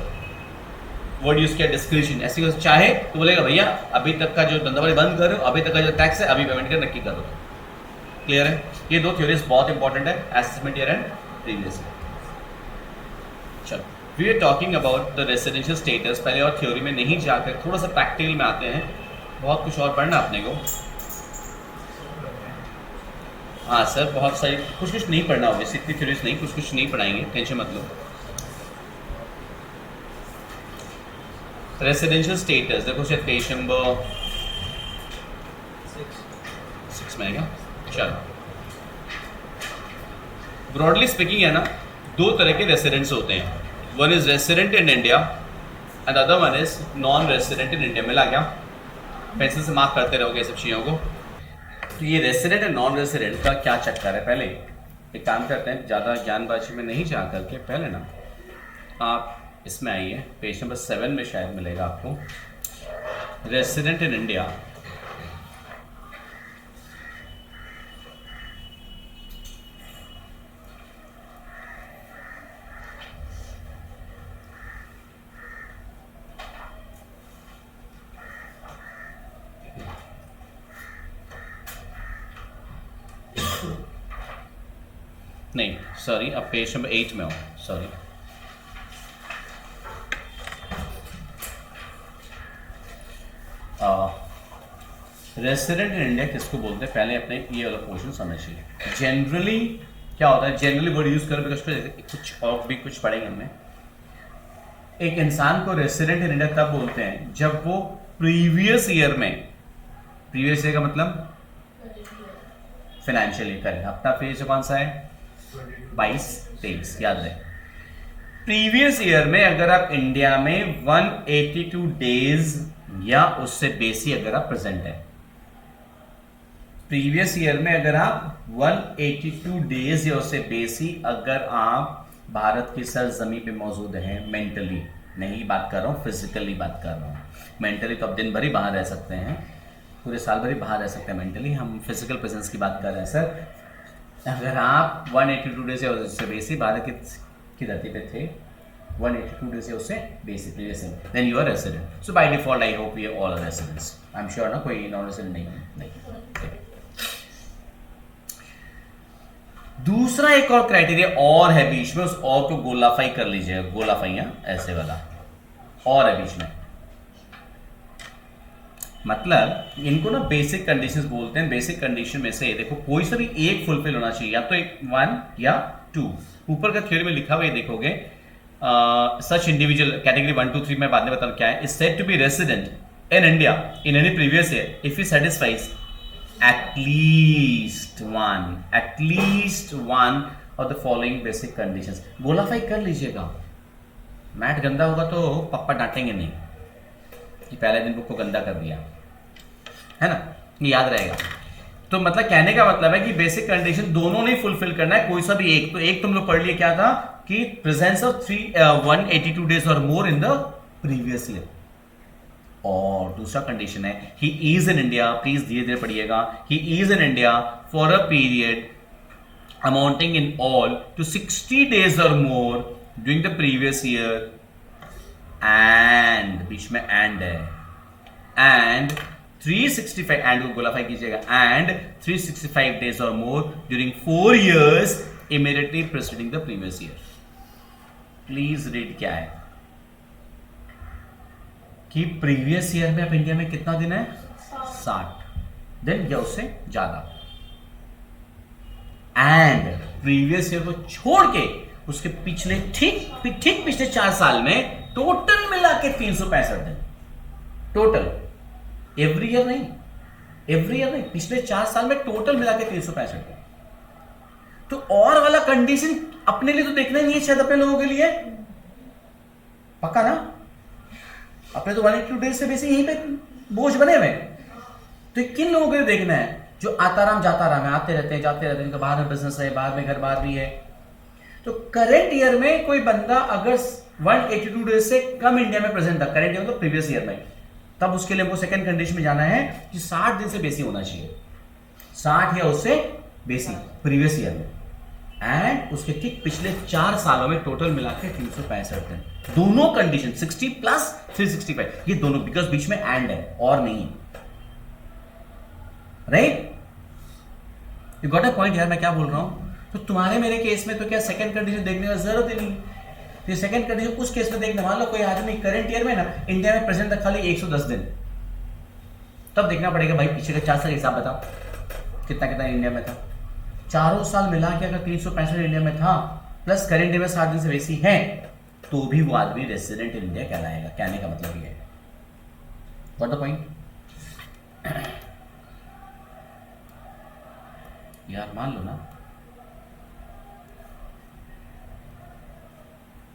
word use किया डिस्क्रिशन, ऐसे चाहे तो बोलेगा भैया अभी तक का जो धंधाबाजी बंद कर रहे हो, अभी तक का जो टैक्स है अभी पेमेंट कर नक्की कर दो। क्लियर है? ये दो थ्योरीज बहुत इंपॉर्टेंट है, assessment year and previous year. चलो, we are talking about the residential status. पहले और थ्योरी में नहीं जाकर थोड़ा सा प्रैक्टिकल में आते हैं, बहुत कुछ और पढ़ना अपने को। हाँ सर, बहुत सारी कुछ नहीं पढ़ना होगा, इतनी थ्योरीज नहीं, कुछ नहीं पढ़ाएंगे, टेंशन मत लो। रेसिडेंशियल स्टेटस देखो शायद पेज नंबर 6 में आएगा। चलो, ब्रॉडली स्पीकिंग है ना, दो तरह के रेसिडेंट्स होते हैं, one is resident in India and other one is non resident in India. मिला क्या? पेंसिल से मार्क करते रहोगे सब चीज़ों को। तो ये रेसिडेंट एंड नॉन रेसिडेंट का क्या चक्कर है, पहले एक काम करते हैं, ज़्यादा ज्ञानबाजी में नहीं जा करके पहले ना आप इसमें आइए, पेज नंबर 7 में शायद मिलेगा आपको, रेसिडेंट इन इंडिया। नहीं सॉरी, अब पेज नंबर 8 में हो, सॉरी। रेसिडेंट इन इंडिया किसको बोलते हैं, पहले अपने ये वाला पोर्शन समझिए। जनरली क्या होता है, जनरली वर्ड यूज करो बिकॉज कुछ और भी कुछ पढ़ेंगे हमने। एक इंसान को रेसिडेंट इन इंडिया तब बोलते हैं जब वो प्रीवियस ईयर में, प्रीवियस ईयर का मतलब फाइनेंशियल ईयर करें, अपना फेज कौन सा है 22-23, याद रहे। प्रीवियस ईयर में अगर आप इंडिया में 182 डेज या उससे बेसी अगर आप प्रेजेंट है, प्रीवियस ईयर में अगर आप 182 डेज या उससे बेसी अगर आप भारत की सरजमी पे मौजूद हैं, मेंटली नहीं बात कर रहा हूं, फिजिकली बात कर रहा हूं। मेंटली तो आप दिन भर ही बाहर रह सकते हैं, पूरे साल भर ही बाहर रह सकते हैं, मेंटली हम फिजिकल प्रेजेंस की बात कर रहे हैं सर। अगर आप 182 डेज या उससे बेसी भारत की धरती पे थे, 182 डेज या उससे बेसी previous year, then you are resident. So by default I hope we all are residents, I am sure ना कोई नॉन रेसिडेंट नहीं। दूसरा एक और क्राइटेरिया और है बीच में, उस और को गोलाफाई कर लीजिएगा, गोलाफाई ऐसे वाला और है बीच में, मतलब इनको ना बेसिक कंडीशंस बोलते हैं। बेसिक कंडीशन में से देखो कोई सा भी एक फुलफिल होना चाहिए, या तो एक 1 या 2। ऊपर का थ्योरी में लिखा हुआ है देखोगे, सच इंडिविजुअल कैटेगरी 1 2 3 मैं बाद में बताऊं क्या है, is said to be resident in India in any previous year if he satisfies at least one of the following basic conditions। गोलाफाई कर लीजिएगा, मैट गंदा होगा तो पापा डांटेंगे नहीं कि पहले दिन बुक को गंदा कर दिया, है ना, ये याद रहेगा। तो मतलब कहने का मतलब है कि बेसिक कंडीशन दोनों ने फुलफिल करना है, कोई सा भी एक। तो एक तुम लोग पढ़ लिए क्या था कि प्रेजेंस ऑफ 182 डेज और more in the previous year. और दूसरा कंडीशन है he is in India, please धीरे धीरे पढ़िएगा, he is in India for a period amounting in all to 60 days और more during the previous year, and बीच में एंड है, एंड 365 एंड को गोलाफाई कीजिएगा, एंड 365 डेज और more during 4 years immediately presiding the previous year. Please read क्या है कि प्रीवियस ईयर में अब इंडिया में कितना दिन है, 60 दिन या उससे ज्यादा, एंड प्रीवियस ईयर को छोड़ के उसके पिछले ठीक पिछले 4 साल में टोटल मिला के 365 दिन, टोटल, एवरी ईयर नहीं, पिछले 4 साल में टोटल मिला के 365 दिन। तो और वाला कंडीशन अपने लिए तो देखना ही नहीं है, शायद अपने लोगों के लिए पक्का ना, अपने तो 182 डेज से बेसिक यहीं पे बोझ बने हुए। तो किन लोगों के लिए देखना है, जो आता राम जाता राम है, आते रहते हैं जाते रहते हैं, बाहर में बिजनेस है, बाहर में घर बार भी है। तो करंट ईयर में कोई बंदा अगर 182 डेज से कम इंडिया में प्रेजेंट था, करंट ईयर तो प्रीवियस ईयर में, तब उसके लिए हमको सेकंड कंडीशन में जाना है कि 60 दिन से बेसी होना चाहिए, 60 या उससे बेसी प्रीवियस ईयर में, एंड उसके ठीक पिछले 4 सालों में टोटल मिला के 365 दिन। दोनों कंडीशन 60 प्लस 365, ये दोनों, बिकॉज बीच में एंड है और नहीं, right? You got a point यार, मैं क्या बोल रहा हूं? तो तुम्हारे मेरे केस में तो क्या सेकंड कंडीशन देखने का जरूरत ही नहीं। तो सेकंड कंडीशन उस केस में देखना, मान लो कोई आदमी करंट ईयर में ना इंडिया में प्रेजेंट था खाली 110 दिन, तब देखना पड़ेगा भाई पीछे का 4 साल हिसाब बताओ कितना कितना इंडिया में था। चारों साल मिला के अगर 365 इंडिया में था, प्लस करंट ईयर में 60 दिन से बेसी है, तो भी वो आदमी रेसिडेंट इन इंडिया कहलाएगा। कहने का मतलब ये है, व्हाट द पॉइंट यार? मान लो ना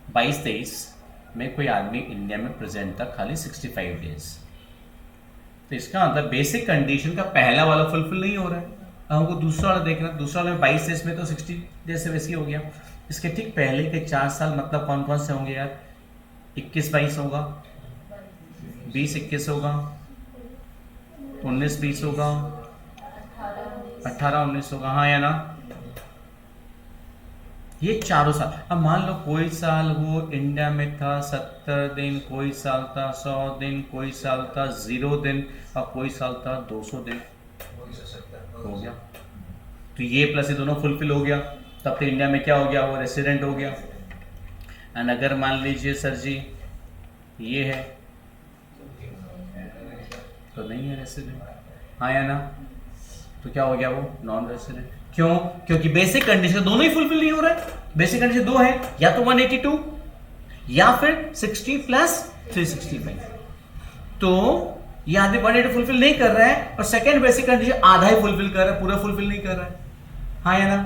22-23 में कोई आदमी इंडिया में प्रेजेंट था खाली 65 डेज, तो इसका मतलब बेसिक कंडीशन का पहला वाला फुलफिल नहीं हो रहा है। हमको दूसरा वाला देखना, दूसरा वाला में 22 डेज में तो 60 डेज से बेसी हो गया। इसके ठीक पहले के 4 साल मतलब कौन कौन से होंगे यार? 21-22 होगा, 20-21 होगा, 19-20 होगा, 18-19 होगा, हाँ या ना? ये चारों साल। अब मान लो कोई साल वो इंडिया में था 70 दिन, कोई साल था 100 दिन, कोई साल था 0 दिन, और कोई साल था 200 दिन, हो गया। तो ये प्लस ये दोनों फुलफिल हो गया, तब तो इंडिया में क्या हो गया, वो रेसिडेंट हो गया। एंड अगर मान लीजिए सर जी ये है तो नहीं है रेसिडेंट, हाँ या ना? तो क्या हो गया, वो नॉन रेसिडेंट। क्यों? क्योंकि बेसिक कंडीशन दोनों ही फुलफिल नहीं हो रहा है। बेसिक कंडीशन दो है, या तो 182 या फिर 60 प्लस 365। तो ये आदमी 182 फुलफिल नहीं कर रहा है, और सेकंड बेसिक कंडीशन आधा ही फुलफिल कर रहा है, पूरा फुलफिल नहीं कर रहा है, हाँ या ना?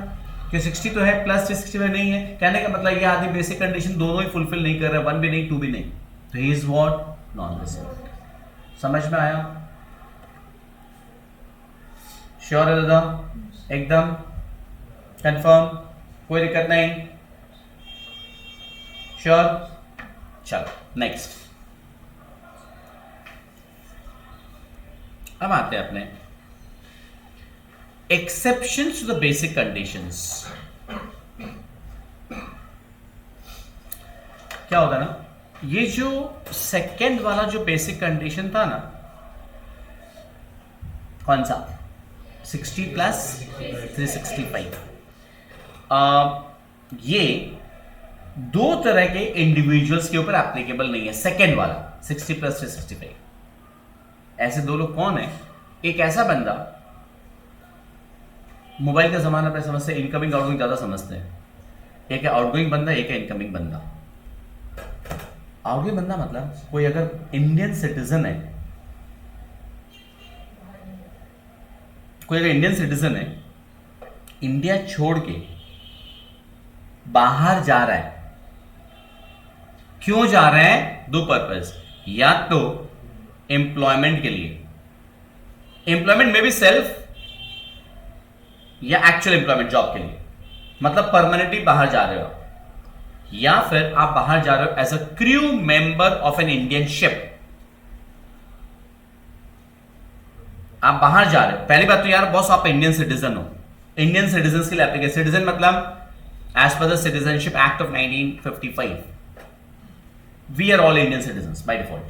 कि 60 तो है प्लस 365 नहीं है। कहने का मतलब ये आदमी बेसिक कंडीशन दोनों ही फुलफिल नहीं कर रहा है, 1 भी नहीं 2 भी नहीं, तो he is what? Non resident. समझ में आया? श्योर है दादा? एकदम कंफर्म, कोई दिक्कत नहीं? श्योर? चलो नेक्स्ट। अब आते हैं अपने exceptions to the basic conditions. क्या होता है ना, ये जो सेकेंड वाला जो बेसिक कंडीशन था ना, कौन सा? 60 प्लस 365। ये दो तरह के इंडिविजुअल्स के ऊपर एप्लीकेबल नहीं है। सेकेंड वाला 60 प्लस 365, ऐसे दो लोग कौन है? एक ऐसा बंदा, मोबाइल का जमाना पे समझते हैं, इनकमिंग आउटगोइंग ज्यादा समझते हैं। एक है आउटगोइंग बंदा, एक है इनकमिंग बंदा। आउटगोइंग बंदा मतलब कोई अगर इंडियन सिटीजन है, कोई अगर इंडियन सिटीजन है, इंडिया छोड़ के बाहर जा रहा है। क्यों जा रहे हैं? दो पर्पस, या तो एम्प्लॉयमेंट के लिए, एम्प्लॉयमेंट में भी सेल्फ या एक्चुअल एम्प्लॉयमेंट जॉब के लिए, मतलब परमानेंटली बाहर जा रहे हो, या फिर आप बाहर जा रहे हो as a crew member of an Indian ship. आप बाहर जा रहे हो, पहली बात तो यार बॉस आप इंडियन सिटीजन हो। इंडियन सिटीजन के लिए एप्लीकेशन, सिटीजन मतलब as per the citizenship act of 1955 we are all Indian citizen by default,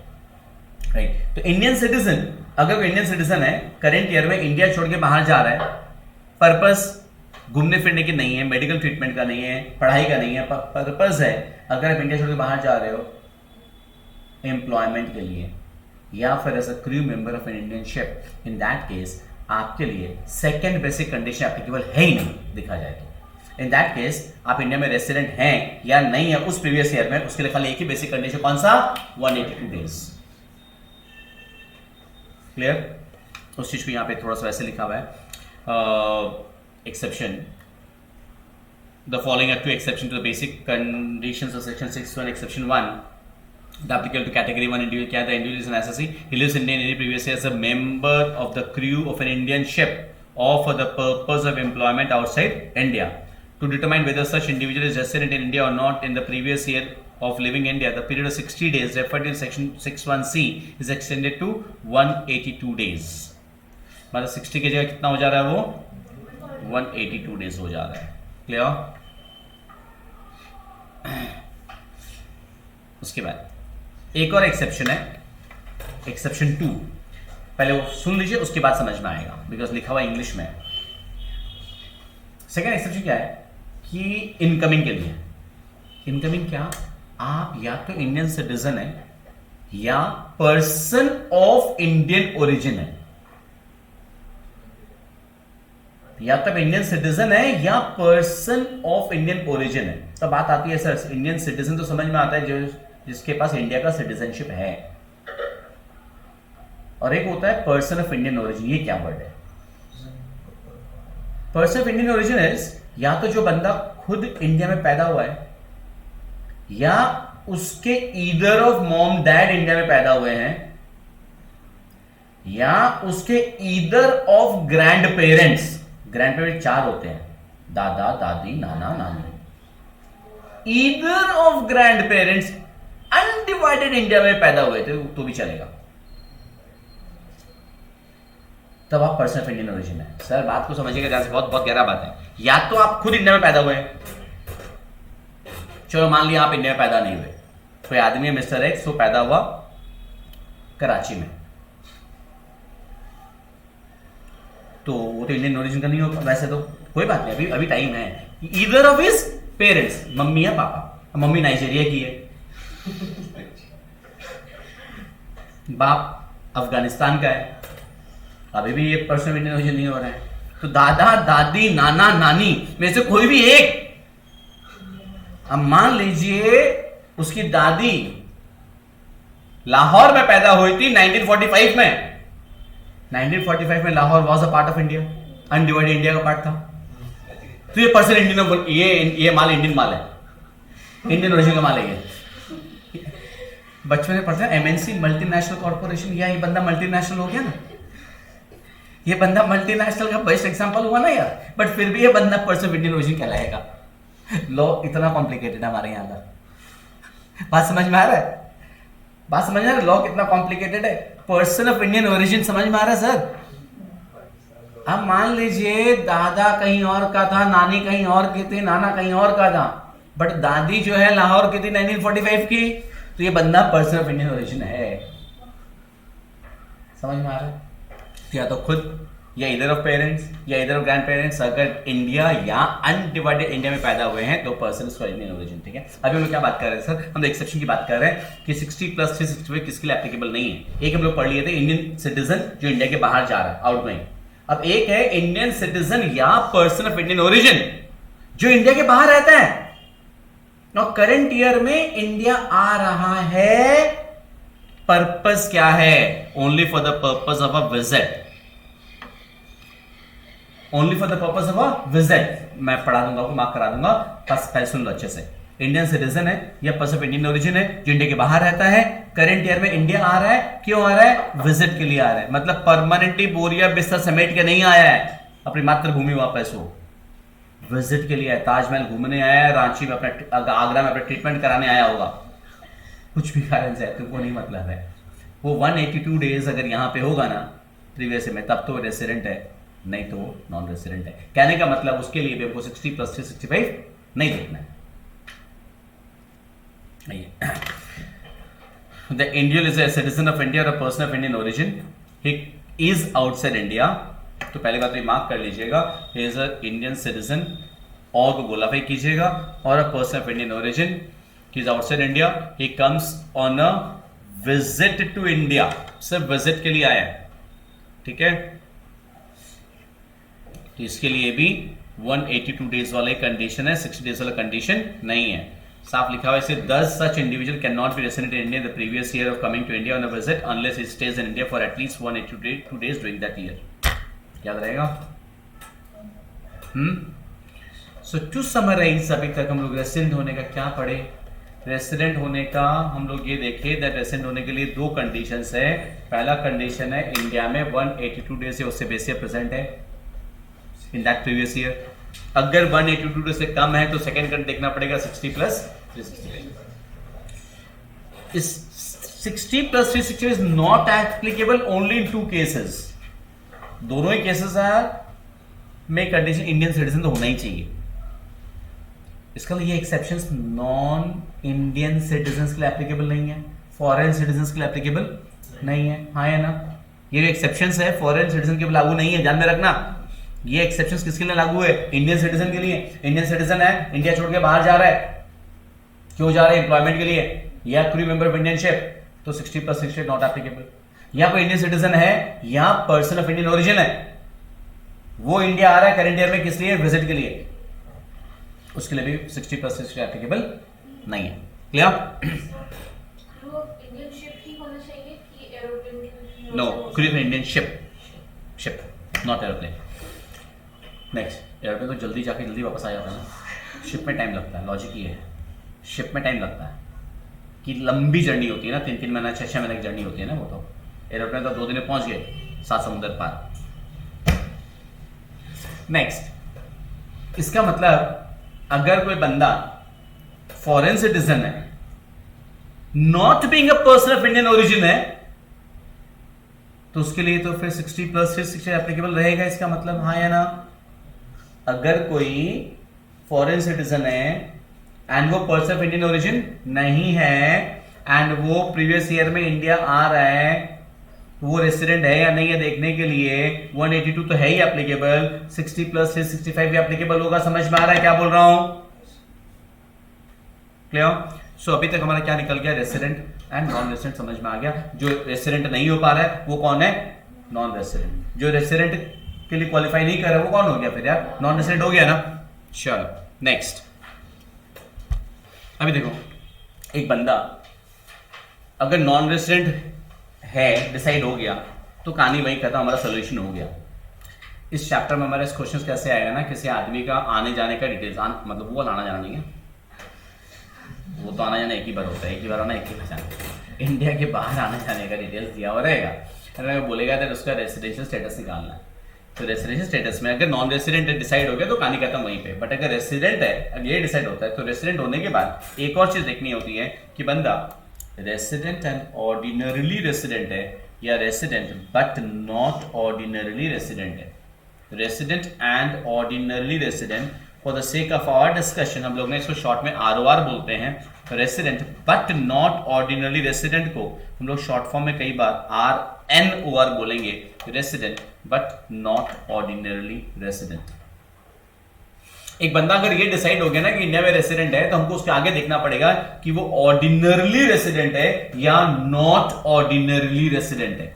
right. तो इंडियन सिटीजन, अगर कोई इंडियन सिटीजन है करंट ईयर में इंडिया छोड़ के बाहर जा रहा है, पर्पस घूमने फिरने की नहीं है, मेडिकल ट्रीटमेंट का नहीं है, पढ़ाई का नहीं है, पर्पस है अगर आप इंडिया छोड़ के बाहर जा रहे हो एम्प्लॉयमेंट के लिए या फिर as a crew member of an Indian ship, in that case आपके लिए सेकेंड बेसिक कंडीशन एप्लीकेबल है ही नहीं देखा जाए तो। इन दैट केस आप इंडिया में रेसिडेंट हैं या नहीं है उस प्रीवियस ईयर में, उसके लिए खाली एक ही बेसिक कंडीशन, कौन सा, 182 डेज। क्लियर? उस चीज को यहां पे थोड़ा सा वैसे लिखा हुआ है, exception the following are to exception to the basic conditions of section 6(1) exception 1 the applicable to category 1 individual क्या the individual is an SSC, he lives in India previously as a member of the crew of an Indian ship or for the purpose of employment outside India. To determine whether such individual is resident in India or not in the previous year of living in India, the period of 60 days referred in section 61C is extended to 182 days. मतलब 60 की जगह कितना हो जा रहा है वो 182 days हो जा रहा है। क्लियर? उसके बाद एक और एक्सेप्शन है, एक्सेप्शन 2, पहले वो सुन लीजिए उसके बाद समझ में आएगा बिकॉज लिखा हुआ इंग्लिश में। सेकेंड एक्सेप्शन क्या है कि इनकमिंग के लिए, इनकमिंग क्या, आप या तो इंडियन सिटीजन है या पर्सन ऑफ इंडियन ओरिजिन है, या तो इंडियन सिटीजन है या पर्सन ऑफ इंडियन ओरिजिन है। तो बात आती है सर इंडियन सिटीजन तो समझ में आता है जो जिसके पास इंडिया का सिटीजनशिप है, और एक होता है पर्सन ऑफ इंडियन ओरिजिन। ये क्या वर्ड है? Person of Indian origin is या तो जो बंदा खुद इंडिया में पैदा हुआ है या उसके either of mom dad India में पैदा हुए हैं या उसके either of grand parents, grand parents 4 होते हैं, दादा दादी नाना नानी, either of grand parents undivided India में पैदा हुए थे तो भी चलेगा, तब आप पर्सन ऑफ इंडियन ओरिजिन है। सर बात को समझिएगा ध्यान से, बहुत बहुत गहरा बात है। या तो आप खुद इंडिया में पैदा हुए हैं, चलो मान लिया आप इंडिया में पैदा नहीं हुए, कोई आदमी है मिस्टर एक्स वो पैदा हुआ कराची में, तो वो तो इंडियन ओरिजिन का नहीं होगा वैसे तो, कोई बात नहीं, अभी अभी टाइम है। Either of his parents, mummy या पापा, मम्मी नाइजीरिया की है, बाप अफगानिस्तान का है, अभी भी ये पर्सन इंडियन ओरिजिन नहीं हो रहा है, तो दादा दादी नाना नानी में से कोई भी एक। अब मान लीजिए उसकी दादी लाहौर में पैदा हुई थी 1945 में, 1945 में Lahore was a part of India, undivided India का पार्ट था, तो ये पर्सन इंडियन, ये माल इंडियन माल है, इंडियन ओरिजिन का माल है। ये बचपन में पढ़ते हैं एमएनसी मल्टीनेशनल कॉर्पोरेशन, या ये बंदा मल्टीनेशनल हो गया ना, ये बंदा मल्टीनेशनल का बेस्ट एग्जांपल हुआ ना यार, बट फिर भी ये बंदा पर्सन ऑफ इंडियन ओरिजिन कहलाएगा। लॉ इतना कॉम्प्लिकेटेड है हमारे यहाँ का, बात समझ में आ रहा है? बात समझ में आ रहा है? लॉ कितना कॉम्प्लिकेटेड है, पर्सन ऑफ इंडियन ओरिजिन समझ में आ रहा है सर? अब मान लीजिए दादा कहीं और का था, नानी कहीं और की थी, नाना कहीं और का था, बट दादी जो है लाहौर की थी 1945 की, तो ये बंदा पर्सन ऑफ इंडियन ओरिजिन है। समझ में आ रहा है? या तो खुद या इधर ऑफ पेरेंट्स या इधर ऑफ ग्रैंड पेरेंट्स अगर इंडिया या अनडिवाइडेड इंडिया में पैदा हुए हैं तो पर्सन ऑफ इंडियन ओरिजिन। ठीक है, अभी हम लोग क्या बात कर रहे हैं सर? हम एक्सेप्शन की बात कर रहे हैं कि 60 + 365 किसके लिए एप्लीकेबल नहीं है। एक हम लोग पढ़ लिए थे इंडियन सिटीजन जो इंडिया के बाहर जा रहा है, आउटगोइंग। अब एक है इंडियन सिटीजन या पर्सन ऑफ इंडियन ओरिजिन जो इंडिया के बाहर रहता है और करंट ईयर में इंडिया आ रहा है। पर्पस क्या है? Only for the purpose of a visit, only for the purpose of a visit. मैं पढ़ा दूंगा, आपको मार्क करा दूंगा, बस पहले सुन लो अच्छे से। इंडियन सिटीजन है या पर्सन ऑफ इंडियन ओरिजिन है जो इंडिया के बाहर रहता है, करंट ईयर में इंडिया आ रहा है। क्यों आ रहा है? विजिट के लिए आ रहा है, मतलब परमानेंटली बोरिया बिस्तर समेट के नहीं आया है, अपनी मातृभूमि वापस हो, विजिट के लिए आया, ताजमहल घूमने आया, रांची में अपना आगरा में अपना ट्रीटमेंट कराने आया होगा, कुछ भी कारण से तुमको नहीं मतलब है, वो 182 डेज अगर यहाँ पे होगा ना प्रीवियस में, तब तो रेसिडेंट है, नहीं तो नॉन रेसिडेंट है। कहने का मतलब उसके लिए भी हमको 60 + 3 65 नहीं देखना है। The individual is a citizen of India or a person of Indian origin. He is outside India. तो पहले बात तो मार्क कर लीजिएगा, he is a Indian citizen, और को गोलाफाई कीजिएगा, और a person of Indian origin, he is outside India, he comes on a visit to India, सिर्फ विजिट के लिए आया है, ठीक है। तो इसके लिए भी 182 डेज वाला कंडीशन है, 60 डेज वाला कंडीशन नहीं है। साफ लिखा हुआ है, thus such individual can not be resident in India the previous year of coming to India on a visit unless he stays in India for at least 182 days during that year. याद रहेगा। सो to summarise, अभी तक हम लोग resident होने का क्या पढ़े? रेसिडेंट होने का हम लोग ये देखे दैट रेसिडेंट होने के लिए दो कंडीशंस है। पहला कंडीशन है इंडिया में 182 डेज से उससे बेसिक प्रेजेंट है इन दैट प्रीवियस ईयर। अगर 182 डेज से कम है तो सेकंड कंडीशन देखना पड़ेगा 60 + 365। इस 60 + 365 is not applicable only in 2 cases. दोनों ही केसेस में कंडीशन इंडियन सिटीजन तो होना ही चाहिए। इसका लिए एक्सेप्शंस नॉन इंडियन सिटीजन के लिए एप्लीकेबल नहीं है, फॉरेन सिटीजन के लिए एप्लीकेबल नहीं है, हाँ या ना? ये जो एक्सेप्शंस है फॉरेन सिटीजन के लिए लागू नहीं है, ध्यान में रखना। ये एक्सेप्शंस किसके लिए लागू है? इंडियन सिटीजन के लिए। इंडियन सिटीजन है, इंडिया छोड़ के बाहर जा रहा है, क्यों जा रहा है? एम्प्लॉयमेंट के लिए या क्रू मेंबर ऑफ इंडियनशिप, तो 60 + 60 नॉट एप्लीकेबल। या कोई इंडियन सिटीजन है या पर्सन ऑफ इंडियन ओरिजिन है, वो इंडिया आ रहा है करंट ईयर में, किस लिए? विजिट के लिए, उसके लिए भी 60 + 60 एप्लीकेबल नहीं है। Clear? No, crew of Indian ship not aeroplane. Next, aeroplane तो जल्दी जाके जल्दी वापस आ जाता है ना, शिप में टाइम लगता है। लॉजिक ये है, शिप में टाइम लगता है कि लंबी जर्नी होती है ना, 3-3 महीना 6-6 महीने की जर्नी होती है ना, वो तो एरोप्लेन तो 2 दिन में पहुंच गए 7 समुद्र पार। नेक्स्ट, इसका मतलब अगर कोई बंदा फॉरेन सिटीजन है, not being a person of Indian origin है, तो उसके लिए तो फिर 60 + 60 एप्लीकेबल रहेगा। इसका मतलब हाँ या ना? अगर कोई फॉरेन सिटीजन है एंड वो पर्सन ऑफ इंडियन ओरिजिन नहीं है एंड वो प्रीवियस ईयर में इंडिया आ रहा है, वो रेसिडेंट है या नहीं है देखने के लिए 182 तो है ही एप्लीकेबल, 60 + 65 भी एप्लीकेबल होगा। समझ में आ रहा है क्या बोल रहा हूं? क्लियर? सो अभी तक हमारा क्या निकल गया? रेसिडेंट एंड नॉन रेसिडेंट समझ में आ गया। जो रेसिडेंट नहीं हो पा रहा है वो कौन है? Non resident. जो रेसिडेंट के लिए क्वालिफाई नहीं कर रहा है वो कौन हो गया फिर यार? नॉन रेसिडेंट हो गया ना। चलो नेक्स्ट, अभी देखो, एक बंदा अगर नॉन रेसिडेंट है, डिसाइड हो गया, तो कहानी वही कहता, हमारा सोल्यूशन हो गया। इस चैप्टर में हमारा क्वेश्चन कैसे आएगा ना, किसी आदमी का आने जाने का डिटेल्स, मतलब वो आना जाना नहीं है, वो तो आना जाना एक ही बार होता है, एक ही बार आना एक ही पहचान। इंडिया के बाहर आने जाने का डिटेल्स दिया हुआ रहेगा, अगर बोलेगा तो उसका रेसिडेंशियल स्टेटस निकालना है। तो रेसिडेंशियल स्टेटस में अगर नॉन रेसिडेंट डिसाइड हो गया तो कहानी कहता वहीं पे, बट अगर रेसिडेंट है, अगर ये डिसाइड होता है, तो रेसिडेंट होने के बाद एक और चीज देखनी होती है कि बंदा रेसिडेंट एंड ऑर्डिनरीली रेसिडेंट है या resident but not ordinarily resident है। Resident and ordinarily resident, for the sake of our discussion हम लोग ने इसको शॉर्ट में ROR बोलते हैं। Resident but not ordinary resident को हम लोग शॉर्ट फॉर्म में कई बार RNOR बोलेंगे, resident but not ordinarily resident. एक बंदा अगर ये डिसाइड हो गया ना कि इंडिया में रेसिडेंट है, तो हमको उसके आगे देखना पड़ेगा कि वो ऑर्डिनरली रेसिडेंट है या नॉट ऑर्डिनरली रेसिडेंट है।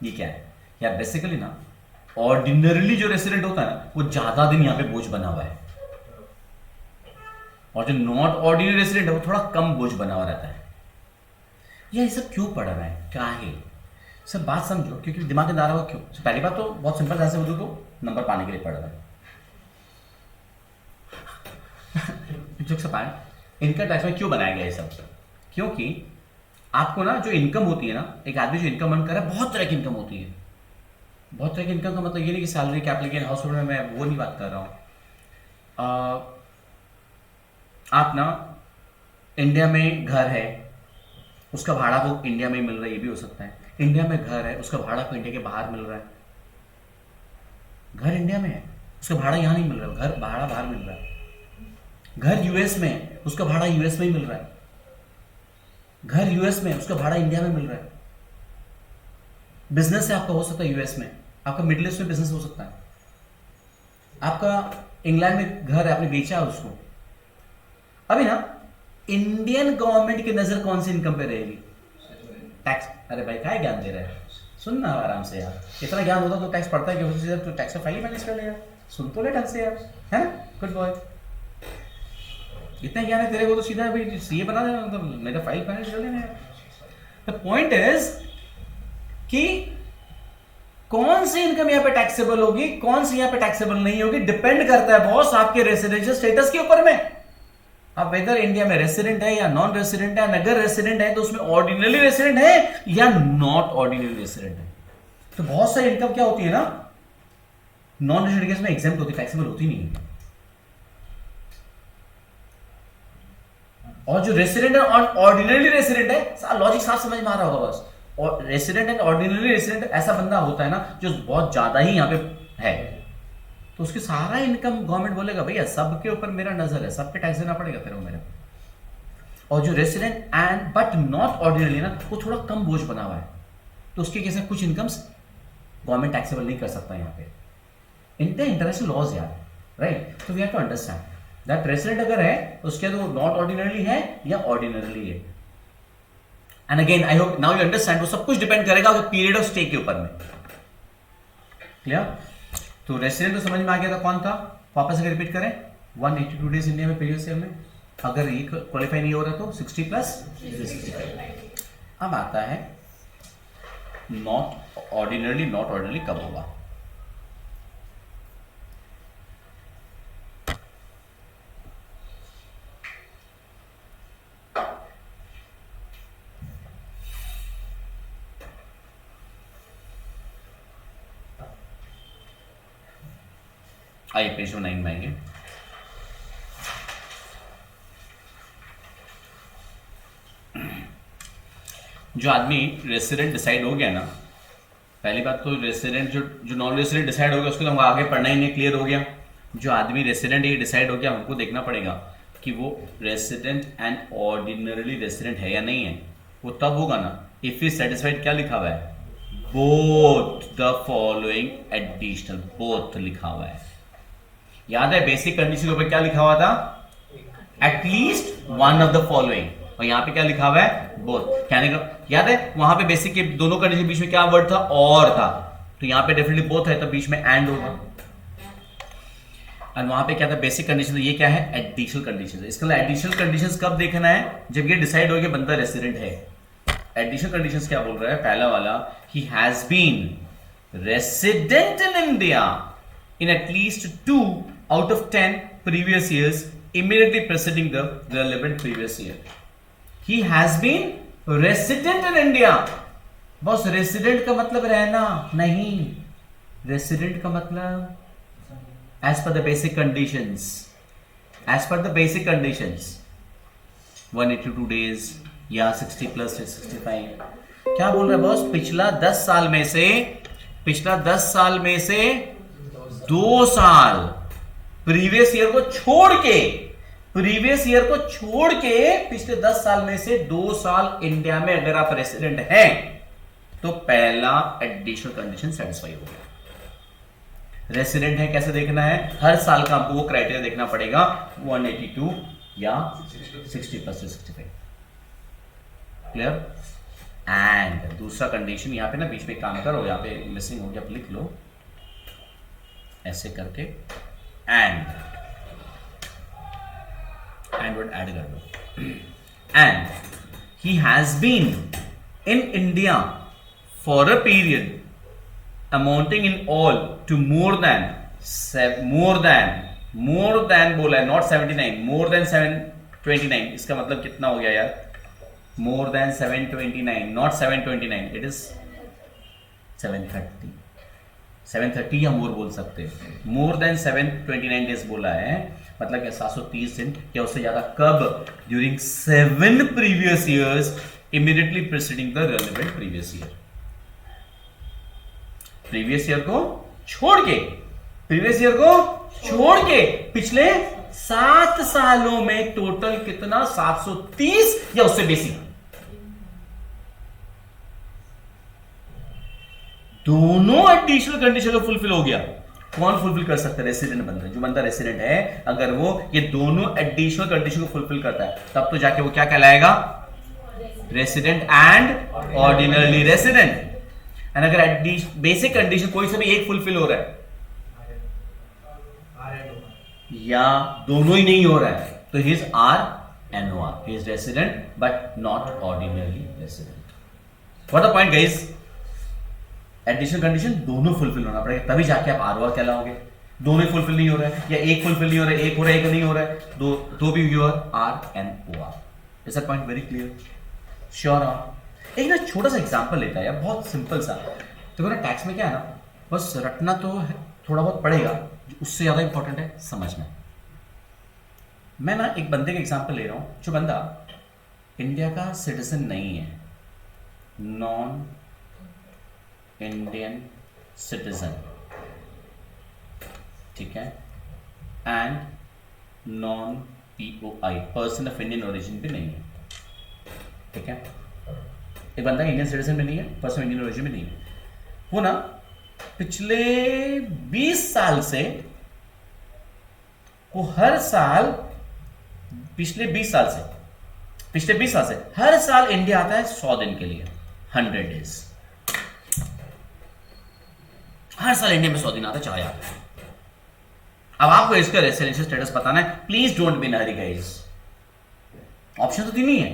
ये क्या है यार? बेसिकली ना, ऑर्डिनरली जो रेसिडेंट होता है ना, वो ज्यादा दिन यहां पे बोझ बना हुआ है, और जो नॉट ऑर्डिनरी रेसिडेंट है वो थोड़ा कम बोझ बना हुआ रहता है। ये सब क्यों पढ़ रहा है? क्या है सब? बात समझो, क्योंकि दिमाग में आ रहा हो क्यों। पहली बात तो बहुत सिंपल, जैसे बोलूं तो नंबर पाने के लिए पढ़ रहा है। जो सब आए, इनकम टैक्स में क्यों बनाया गया ये सब? क्योंकि आपको ना जो इनकम होती है ना, एक आदमी जो इनकम अर्न कर रहा है, बहुत तरह की इनकम होती है। बहुत तरह की इनकम का मतलब ये नहीं कि सैलरी कैप, लेकिन हाउस होल्ड में मैं वो नहीं बात कर रहा हूँ। आप ना इंडिया में घर है, उसका भाड़ा को इंडिया में ही मिल रहा है, ये भी हो सकता है। इंडिया में घर है, उसका भाड़ा को इंडिया के बाहर मिल रहा है। घर इंडिया में है, उसका भाड़ा यहाँ नहीं मिल रहा है, घर भाड़ा बाहर मिल रहा है। घर यूएस में है, उसका भाड़ा यूएस में ही मिल रहा है। घर यूएस में, उसका भाड़ा इंडिया में मिल रहा है। बिजनेस है आपका, हो सकता है यूएस में, आपका मिडिल ईस्ट में बिजनेस हो सकता है। आपका इंग्लैंड में घर है, आपने बेचा है उसको। अभी ना इंडियन गवर्नमेंट की नजर कौन सी इनकम पे रहेगी? टैक्स। अरे भाई क्या ज्ञान दे रहा है, सुनना आराम से यार। इतना ज्ञान होता तो टैक्स पड़ता है कि तो टैक्स का फाइल मैनेज कर लेगा। सुन तो ले ढंग से यार, है ना? Good boy. इतना ज्ञान है तेरे को तो सीधा भाई सीए बना देना, मतलब मेरा फाइल मैनेज कर लेना यार। द पॉइंट इज कि कौन सी इनकम यहाँ पे टैक्सेबल होगी, कौन सी यहाँ पे टैक्सेबल नहीं होगी, डिपेंड करता है बॉस आपके रेसिडेंशियल स्टेटस के ऊपर में। आप वेदर इंडिया में रेसिडेंट है या नॉन रेसिडेंट है। अगर रेसिडेंट है तो उसमें ऑर्डिनरी रेसिडेंट है या नॉट ऑर्डिनरी रेसिडेंट है। तो बहुत सारी इनकम क्या होती है ना, नॉन रेसिडेंट केस में एग्जेम्प्ट होती है, टैक्सेबल होती नहीं है। और जो रेसिडेंट है और ऑर्डिनरी रेसिडेंट है, लॉजिक साफ समझ में आ रहा होगा बस। और रेसिडेंट एंड ऑर्डिनरी रेसिडेंट ऐसा बंदा होता है ना जो बहुत ज्यादा ही यहाँ पे है, तो उसकी सारा इनकम गवर्नमेंट बोलेगा भैया सबके ऊपर मेरा नजर है, सबके टैक्स देना पड़ेगा तेरे को मेरे को। और जो resident and but not ordinary ना, वो थोड़ा कम बोझ बना हुआ है, तो उसके कैसे कुछ इनकम्स गवर्नमेंट टैक्सेबल नहीं कर सकता यहाँ पे। इंटरनेशनल लॉज यार, राइट। तो we have to understand that resident अगर है उसके तो नॉट ऑर्डिनरली है या ऑर्डिनरली है। And again I hope now you understand, वो सब कुछ डिपेंड करेगा पीरियड ऑफ स्टे के ऊपर में। क्लियर? तो रेसिडेंट तो समझ में आ गया था कौन था, वापस अगर रिपीट करें 182 डेज इंडिया में प्रीवियस ईयर में, अगर ये क्वालिफाई नहीं हो रहा तो 60 प्लस 65। अब आता है नॉट ऑर्डिनरली, नॉट ऑर्डिनरली कब होगा। आइए पेज 9 में आएंगे। जो आदमी रेसिडेंट डिसाइड हो गया ना, पहली बात तो रेसिडेंट जो नॉन रेसिडेंट डिसाइड हो गया उसको तो हमको आगे पढ़ना ही नहीं, क्लियर हो गया। जो आदमी रेसिडेंट ये डिसाइड हो गया, हमको देखना पड़ेगा कि वो रेसिडेंट एंड ऑर्डिनरली रेसिडेंट है या नहीं है। वो तब होगा ना इफ इज सेटिस्फाइड, क्या लिखा हुआ है, both the following additional, both लिखा हुआ है। याद है बेसिक कंडीशन के ऊपर क्या लिखा हुआ था, at least one of the following, और यहां पे क्या लिखा हुआ है, बोथ। कहने का याद है वहां पे बेसिक के दोनों कंडीशन के बीच में क्या वर्ड था, और था, तो यहां पे डेफिनेटली बोथ है तो बीच में एंड होगा। और वहां पे क्या था बेसिक कंडीशन, तो ये क्या है, एडिशनल कंडीशन। इसके लिए एडिशनल कंडीशंस कब देखना है, जब ये डिसाइड हो गया बंदा रेसिडेंट है। एडिशनल कंडीशंस क्या बोल रहा है, पहला वाला, he has been resident in India in at least 2 out of 10 previous years immediately preceding the relevant previous year. He has been resident in India. Boss resident का मतलब रहना नहीं, रेसिडेंट का मतलब as per the basic conditions, as per the basic conditions 182 days या 60 plus 65। क्या बोल रहा है बॉस, पिछला 10 साल में से 2 साल प्रीवियस ईयर को छोड़ के, पिछले 10 साल में से 2 साल इंडिया में अगर आप रेसिडेंट हैं तो पहला एडिशनल कंडीशन सेटिस्फाई हो गया। रेसिडेंट है कैसे देखना है, हर साल का आपको वो क्राइटेरिया देखना पड़ेगा, 182 या 60 प्लस 65। क्लियर? एंड दूसरा कंडीशन यहां पे ना बीच में काम करो, यहां पे मिसिंग हो गया, आप लिख लो ऐसे करके, एंड वर्ड ऐड कर दो, and he has been in India for a period amounting in all to more than बोला है, नॉट 79, मोर देन 729। इसका मतलब कितना हो गया यार, more than 729, not 729, it is 730। 730 या मोर बोल सकते हैं, मोर देन 729 डेज बोला है, मतलब क्या 730 दिन या उससे ज्यादा, कब? During 7 previous years immediately preceding the relevant previous year. Previous year को छोड़ के, प्रीवियस ईयर को छोड़ के पिछले 7 सालों में टोटल कितना? 730 या उससे बेसी। दोनों एडिशनल कंडीशन को फुलफिल हो गया। कौन फुलफिल कर सकता है? रेसिडेंट बंदा। जो बंदा रेसिडेंट है, अगर वो ये दोनों एडिशनल कंडीशन को फुलफिल करता है, तब तो जाके वो क्या कहलाएगा? Resident and ordinary resident. And अगर बेसिक कंडीशन कोई से भी एक फुलफिल हो रहा है या दोनों ही नहीं हो रहा है, तो he is RNOR, he is resident but not ordinary resident. What the point guys? Additional condition दोनों फुलफिल होना पड़ेगा, तभी जाके आप ROR कहलाओगे। दोनों फुलफिल नहीं हो रहा है, या एक फुलफिल नहीं हो रहा है, एक हो रहा है, एक नहीं हो रहा है, तो भी you are RNOR। Is that point very clear? Sure? एक ना छोटा सा एग्जांपल लेता है यार, बहुत सिंपल सा। देखो ना, टैक्स में क्या है ना, बस रटना तो है, थोड़ा बहुत पड़ेगा, उससे ज्यादा इंपॉर्टेंट है समझना। मैं ना एक बंदे का एग्जांपल ले रहा हूं, जो बंदा इंडिया का सिटीजन नहीं है, नॉन इंडियन सिटीजन, ठीक है, and non POI, person of Indian origin भी नहीं है, ठीक है। एक बंदा इंडियन सिटीजन में नहीं है, पर्सन ऑफ इंडियन ओरिजिन में नहीं है, वो ना पिछले 20 साल से, वो हर साल, पिछले 20 साल से हर साल इंडिया आता है 100 दिन के लिए, 100 डेज। हर साल इंडिया में 100 दिन आता है, चला जाता है। अब आपको इसका रेसिडेंशियल स्टेटस बताना है, please don't be in Hari guys. Option तो 3 ही है,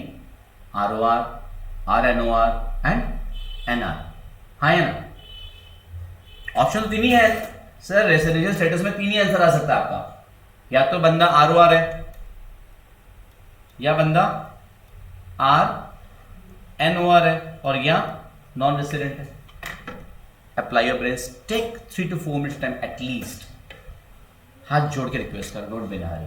ROR, RNOR एंड NR। हाँ या ना? ऑप्शन तो 3 ही है सर, रेसिडेंशियल स्टेटस में 3 ही आंसर आ सकता है आपका, या तो बंदा ROR है, या बंदा RNOR है, और या नॉन रेसिडेंट है। Apply your brains, take 3 to 4 minutes time at least. हाथ जोड़ के रिक्वेस्ट कर, डोंट बी इन हरी।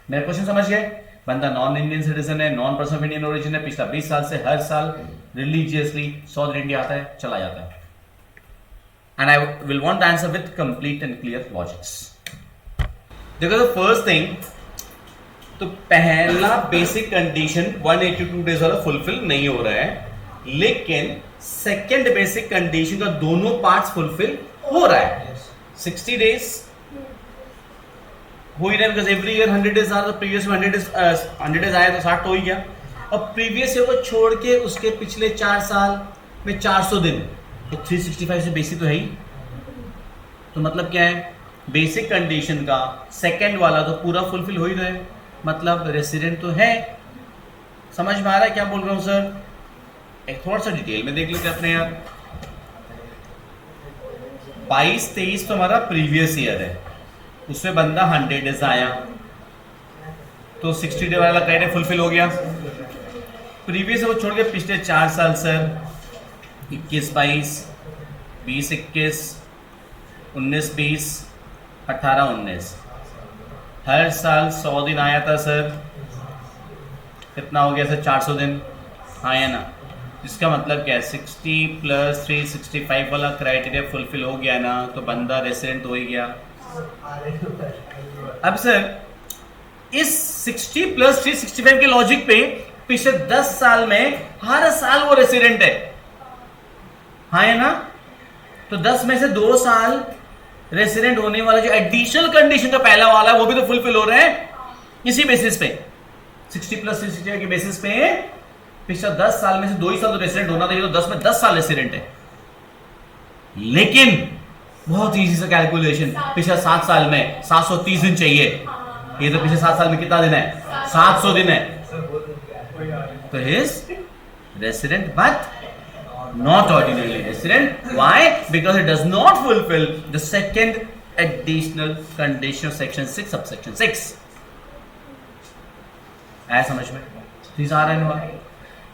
मेरा क्वेश्चन समझ गए? बंदा नॉन इंडियन सिटीजन है, non person of Indian origin है, पिछला 20 साल से हर साल रिलीजियसली 100 दिन इंडिया आता है, चला जाता है। And I will want the answer with complete and clear logics. देखो, द फर्स्ट थिंग, तो पहला बेसिक कंडीशन 182 डेज वाला फुलफिल नहीं हो रहा है, लेकिन सेकेंड बेसिक कंडीशन का दोनों पार्ट्स फुलफिल हो रहा है। 60 डेज हो ही रहा है, बिकॉज एवरी ईयर 100 डेज आ रहा, तो प्रीवियस में 100 डेज आया तो 60 तो हो ही गया। और प्रीवियस ईयर को छोड़ के उसके पिछले 4 साल में 400 दिन, तो 365 से बेसिक तो है ही। तो मतलब क्या है? बेसिक कंडीशन का सेकेंड वाला तो पूरा फुलफिल हो ही रहा है, मतलब रेसिडेंट तो है। समझ में आ रहा है क्या बोल रहा हूं सर? एक थोड़ा सा डिटेल में देख लेते अपने यार। 22-23 तो हमारा प्रीवियस ईयर है, उसमें बंदा 100 डेज आया, तो 60 डे वाला क्राइटेरिया फुलफिल हो गया। प्रीवियस वो छोड़ के पिछले 4 साल सर, 21-22, 20-21, 19-20, 18-19, हर साल 100 दिन आया था सर, कितना हो गया सर? 400 दिन। हाँ या ना? इसका मतलब क्या है? 60 + 365 वाला क्राइटेरिया फुलफिल हो गया ना, तो बंदा रेसिडेंट हो ही गया। अब सर इस 60 + 365 के लॉजिक पे पिछले 10 साल में हर साल वो रेसिडेंट है, हाँ या ना? तो 10 में से 2 साल रेसिडेंट होने वाला जो एडिशनल कंडीशन का पहला वाला है, वो भी तो फुलफिल हो रहा है इसी बेसिस पे, 60 + 365 के बेसिस पे। पिछले 10 साल में से 2 ही साल तो रेसिडेंट होना था, तो 10 में 10 साल रेसिडेंट है। लेकिन बहुत इजी सा कैलकुलेशन, पिछले 7 साल में 730 दिन चाहिए, ये तो पिछले 7 साल में कितना दिन है? 700 दिन है। तो his resident but not ordinarily resident. Why? Because it does not fulfill the second additional condition of section 6 subsection 6. आया समझ में? These are and why.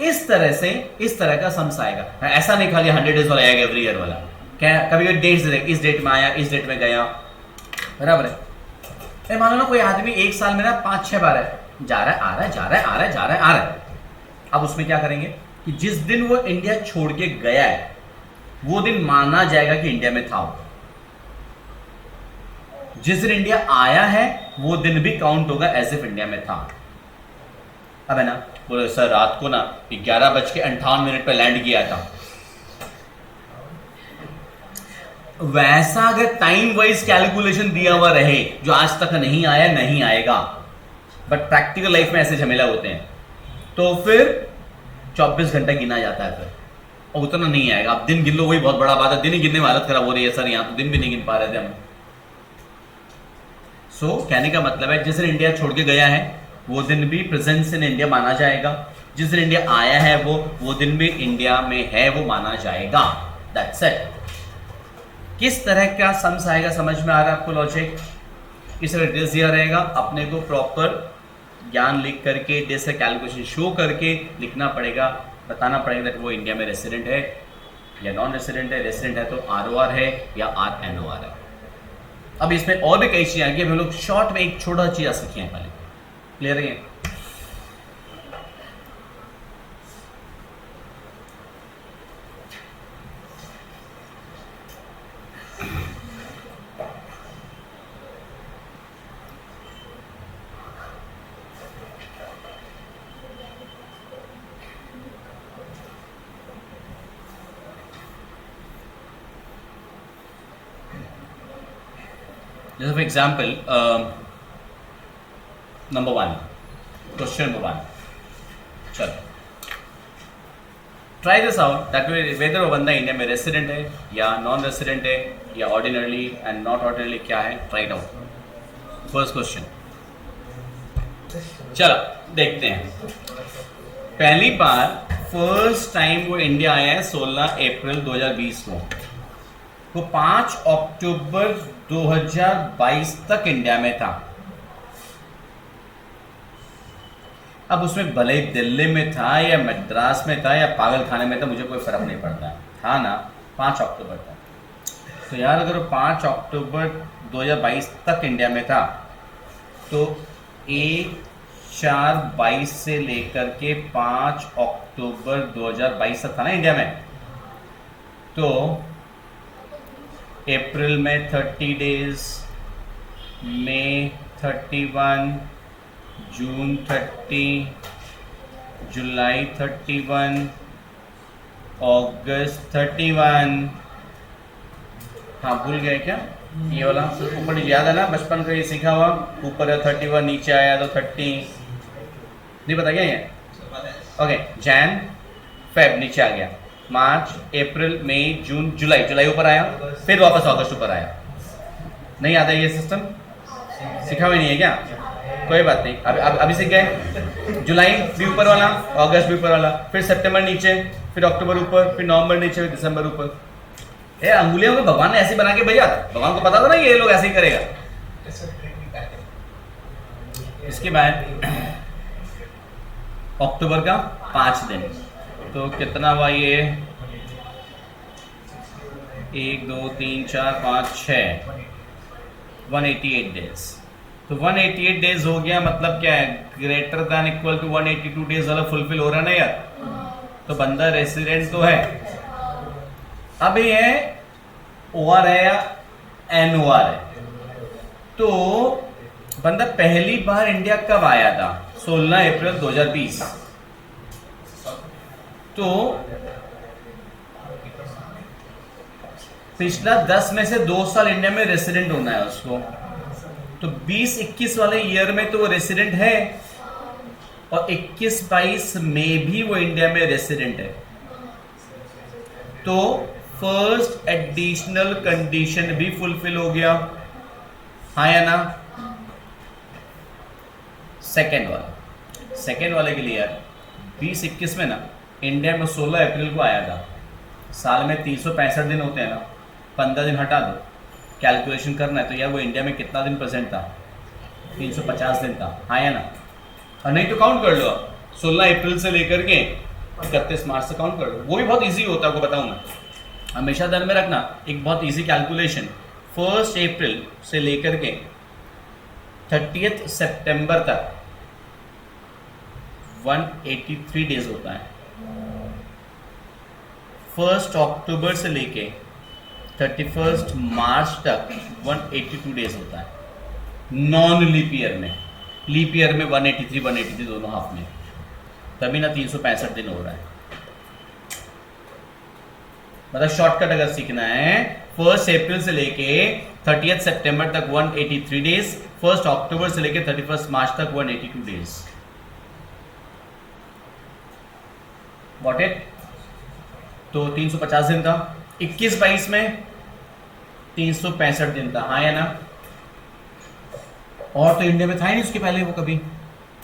इस तरह का सम्स आएगा, ऐसा नहीं खाली 100 डेज वाला आएगा एवरी ईयर वाला, क्या कभी डेट्स दे, इस डेट में आया, इस डेट में गया, बराबर है। मान लो ना कोई आदमी एक साल में ना 5-6 बार है, जा रहा है, आ रहा है, जा रहा है, आ रहा है, जा रहा है, आ रहा है। अब उसमें क्या करेंगे कि जिस दिन वो इंडिया छोड़ के गया है वो दिन माना जाएगा कि इंडिया में था वो। जिस दिन इंडिया आया है वो दिन भी काउंट होगा एज इफ इंडिया में था। अब है ना, बोले सर रात को ना 11:58 पे लैंड किया था। वैसा अगर टाइम वाइज कैलकुलेशन दिया हुआ रहे जो आज तक नहीं आया, नहीं आएगा, बट प्रैक्टिकल लाइफ में ऐसे झमेला होते हैं, तो फिर 24 घंटा गिना जाता है फिर, और उतना नहीं आएगा। अब दिन गिन लो, वही बहुत बड़ा बात है, दिन ही गिनने में हालत खराब हो रही है सर, यहां तो दिन भी नहीं गिन पा रहे थे हम। सो कहने का मतलब है जिस दिन इंडिया छोड़ के गया है वो दिन भी प्रेजेंस इन इंडिया माना जाएगा, जिस दिन इंडिया आया है वो दिन भी इंडिया में है वो माना जाएगा। That's it. किस तरह का सम्स आएगा समझ में आ रहा है आपको लॉजिक? किस तरह डिटेल्स दिया रहेगा, अपने को प्रॉपर ज्ञान लिख करके डिटेल्स का कैलकुलेशन शो करके लिखना पड़ेगा, बताना पड़ेगा कि वो इंडिया में रेसिडेंट है या नॉन रेसिडेंट है। रेसिडेंट है तो ROR है या RNOR है। अब इसमें और भी कई चीजें आएंगी, हम लोग शॉर्ट में एक छोटा चीज सीखे हैं पहले। क्लियर है? Just for example, number 1, question number 1. चलो try this out that whether वो बंदा इंडिया में रेसिडेंट है या नॉन रेसिडेंट है या ऑर्डिनरली एंड नॉट ऑर्डिनरली क्या है, try it out. First question, चलो देखते हैं। पहली बार फर्स्ट टाइम वो इंडिया आया है 16 अप्रैल 2020 को, वो 5 अक्टूबर 2022 तक इंडिया में था। अब उसमें भले ही दिल्ली में था या मद्रास में था या पागल खाने में था, मुझे कोई फर्क नहीं पड़ता था ना, 5 अक्टूबर तक। तो यार अगर वो 5 अक्टूबर 2022 तक इंडिया में था तो 1/4/22 से लेकर के 5 अक्टूबर 2022 तक था ना इंडिया में। तो अप्रैल में 30 डेज, मई 31, जून 30, जुलाई 31, अगस्त 31। हाँ भूल गए क्या? ये वाला ऊपर याद है ना, बचपन का ये सीखा हुआ, ऊपर है 31, नीचे आया तो 30, नहीं पता क्या ये? ओके, जैन फेब नीचे आ गया, मार्च अप्रैल मई जून जुलाई, जुलाई ऊपर आया, फिर वापस अगस्त ऊपर आया। नहीं आता ये सिस्टम? सीखा हुआ नहीं है क्या? कोई बात नहीं, अभी सीख गए। जुलाई भी ऊपर वाला, अगस्त भी ऊपर वाला, फिर सितंबर नीचे, फिर अक्टूबर ऊपर, फिर नवंबर नीचे, फिर दिसंबर ऊपर। ये अंगुलियों को भगवान ने ऐसे बना के भेजा, भगवान को पता था ना ये लोग ऐसे ही करेगा। इसके बाद अक्टूबर का 5 दिन, तो कितना हुआ ये? 1 2 3 4 5 6, 188 डेज। तो 188 डेज हो गया, मतलब क्या है, greater than equal to 182 days वाला फुलफिल हो रहा है ना यार। तो बंदा रेसिडेंट तो है। अब ये OR है या NOR है। तो बंदा पहली बार इंडिया कब आया था? 16 अप्रैल 2020। तो पिछला 10 में से 2 साल इंडिया में रेसिडेंट होना है उसको। तो 20-21 वाले ईयर में तो वो रेसिडेंट है, और 21-22 में भी वो इंडिया में रेसिडेंट है। तो फर्स्ट एडिशनल कंडीशन भी फुलफिल हो गया, हाँ या ना? सेकेंड वाले के लिए यार 20-21 में ना इंडिया में 16 अप्रैल को आया था। साल में 365 दिन होते हैं ना, 15 दिन हटा दो, कैलकुलेशन करना है तो यार वो इंडिया में कितना दिन प्रेजेंट था? 350 दिन था, हाँ या ना? और नहीं तो काउंट कर लो, 16 अप्रैल से लेकर के 31 मार्च से काउंट कर लो, वो भी बहुत इजी होता है, आपको बताऊँ मैं। हमेशा ध्यान में रखना एक बहुत इजी कैलकुलेशन, 1 अप्रैल से लेकर के 30 सितंबर तक 183 डेज होता है। 1 अक्टूबर से लेके 31 मार्च तक 182 डेज होता है नॉन लीप ईयर में। लीप ईयर में 183 दोनों हाफ में, तभी ना 365 दिन हो रहा है। मतलब शॉर्टकट अगर सीखना है 1 अप्रैल से लेके 30 सितंबर तक 183 डेज, 1 अक्टूबर से लेके 31 मार्च तक 182 डेज। Got it? तो 350 दिन था, 21-22 में 365 दिन था, हाँ या ना? और तो इंडिया में था ही नहीं उसके पहले वो कभी।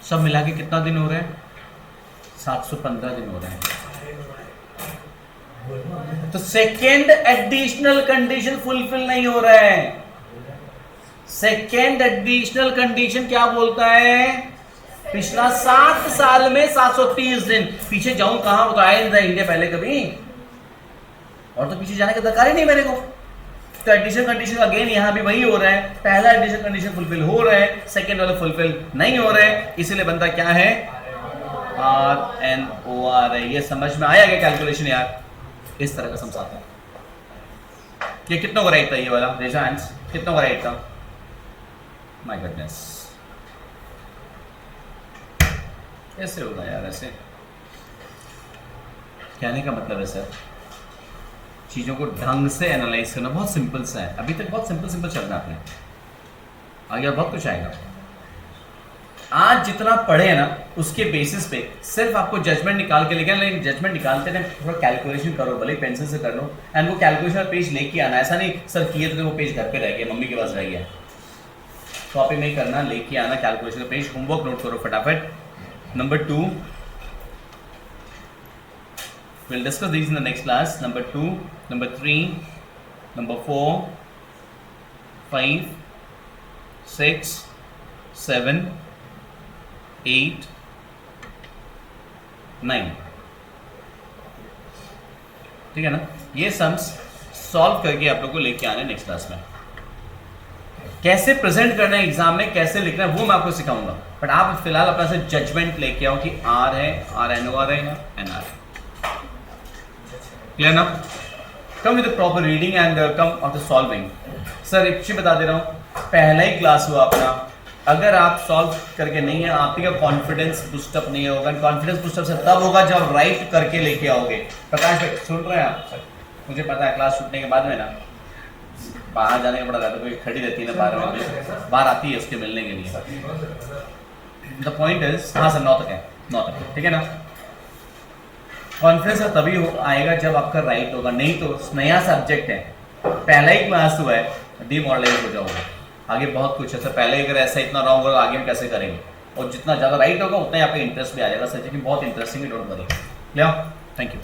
सब मिला के कितना दिन हो रहे हैं? 715 दिन हो रहे हैं। तो सेकेंड एडिशनल कंडीशन फुलफिल नहीं हो रहा है। सेकेंड एडिशनल कंडीशन क्या बोलता है? पिछला 7 साल में 730 दिन। पीछे जाऊं कहां? वो तो आया नहीं था इंडिया पहले कभी, और तो पीछे जाने का दरकार ही नहीं मेरे को। तो एडिशनल कंडीशन अगेन यहां भी वही हो रहा है। पहला एडिशनल कंडीशन फुलफिल हो रहा है, सेकेंड वाला फुलफिल नहीं हो रहा है, इसीलिए बनता क्या है? RNOR है। ये समझ में आया क्या कैलकुलेशन यार? इस तरह का समझाता है। ये कितना को राइट था ये वाला? रेजा हैंड्स, कितना को राइट था? माय गुडनेस, कैसे होगा यार ऐसे? कहने का मतलब है सर, चीजों को ढंग से एनालाइज करना बहुत सिंपल सा है। अभी तक बहुत सिंपल चल रहा है, आगे बहुत कुछ आएगा। आज जितना पढ़े ना उसके बेसिस पे सिर्फ आपको जजमेंट निकाल के लेके, लेकिन जजमेंट निकालते टाइम थोड़ा कैलकुलेशन करो, भले पेंसिल से कर लो, एंड वो कैलकुलेशन पेज लेके आना। ऐसा नहीं सर किए तो वो पेज घर पे रह गया, मम्मी के पास रह गया, कॉपी में ही करना, लेके आना कैलकुलेशन पेज। होमवर्क नोट करो फटाफट। Number 2 we'll discuss these in the next class. Number 2, number 3, number 4, 5, 6, 7, 8, 9। ठीक है ना? ये सम्स सॉल्व करके आप लोग को लेके आने नेक्स्ट क्लास में। कैसे प्रेजेंट करना है एग्जाम में, कैसे लिखना है वो मैं आपको सिखाऊंगा, बट आप फिलहाल अपना से जजमेंट लेके आओ कि आर है, RNOR है या NR है। क्लियर ना? Come with proper reading and come of the solving. Sir एक चीज बता दे रहा हूँ, पहला ही क्लास हुआ अपना, अगर आप सॉल्व करके नहीं है, आप का कॉन्फिडेंस बूस्टअप नहीं होगा। कॉन्फिडेंस बूस्टअप से तब होगा जब राइट करके लेके आओगे। प्रकाश भाई सुन रहे हैं आप? मुझे पता है क्लास छूटने के बाद में ना बाहर जाने का बड़ा रहता है, कोई खड़ी रहती है ना बाहर में, बाहर आती है उसके मिलने के लिए। द पॉइंट इज, हाँ सर 9 तक है, 9 तक, ठीक है ना? कॉन्फिडेंस तभी आएगा जब आपका राइट होगा, नहीं तो नया सब्जेक्ट है, पहला ही क्लास हुआ है, डिमोरलाइज हो जाओगे। आगे बहुत कुछ है सर, पहले अगर ऐसा इतना रॉन्ग होगा आगे हम कैसे करेंगे? और जितना ज़्यादा राइट होगा उतना ही आपका इंटरेस्ट भी आ जाएगा। सर बहुत इंटरेस्टिंग है, don't worry. Clear? Thank you.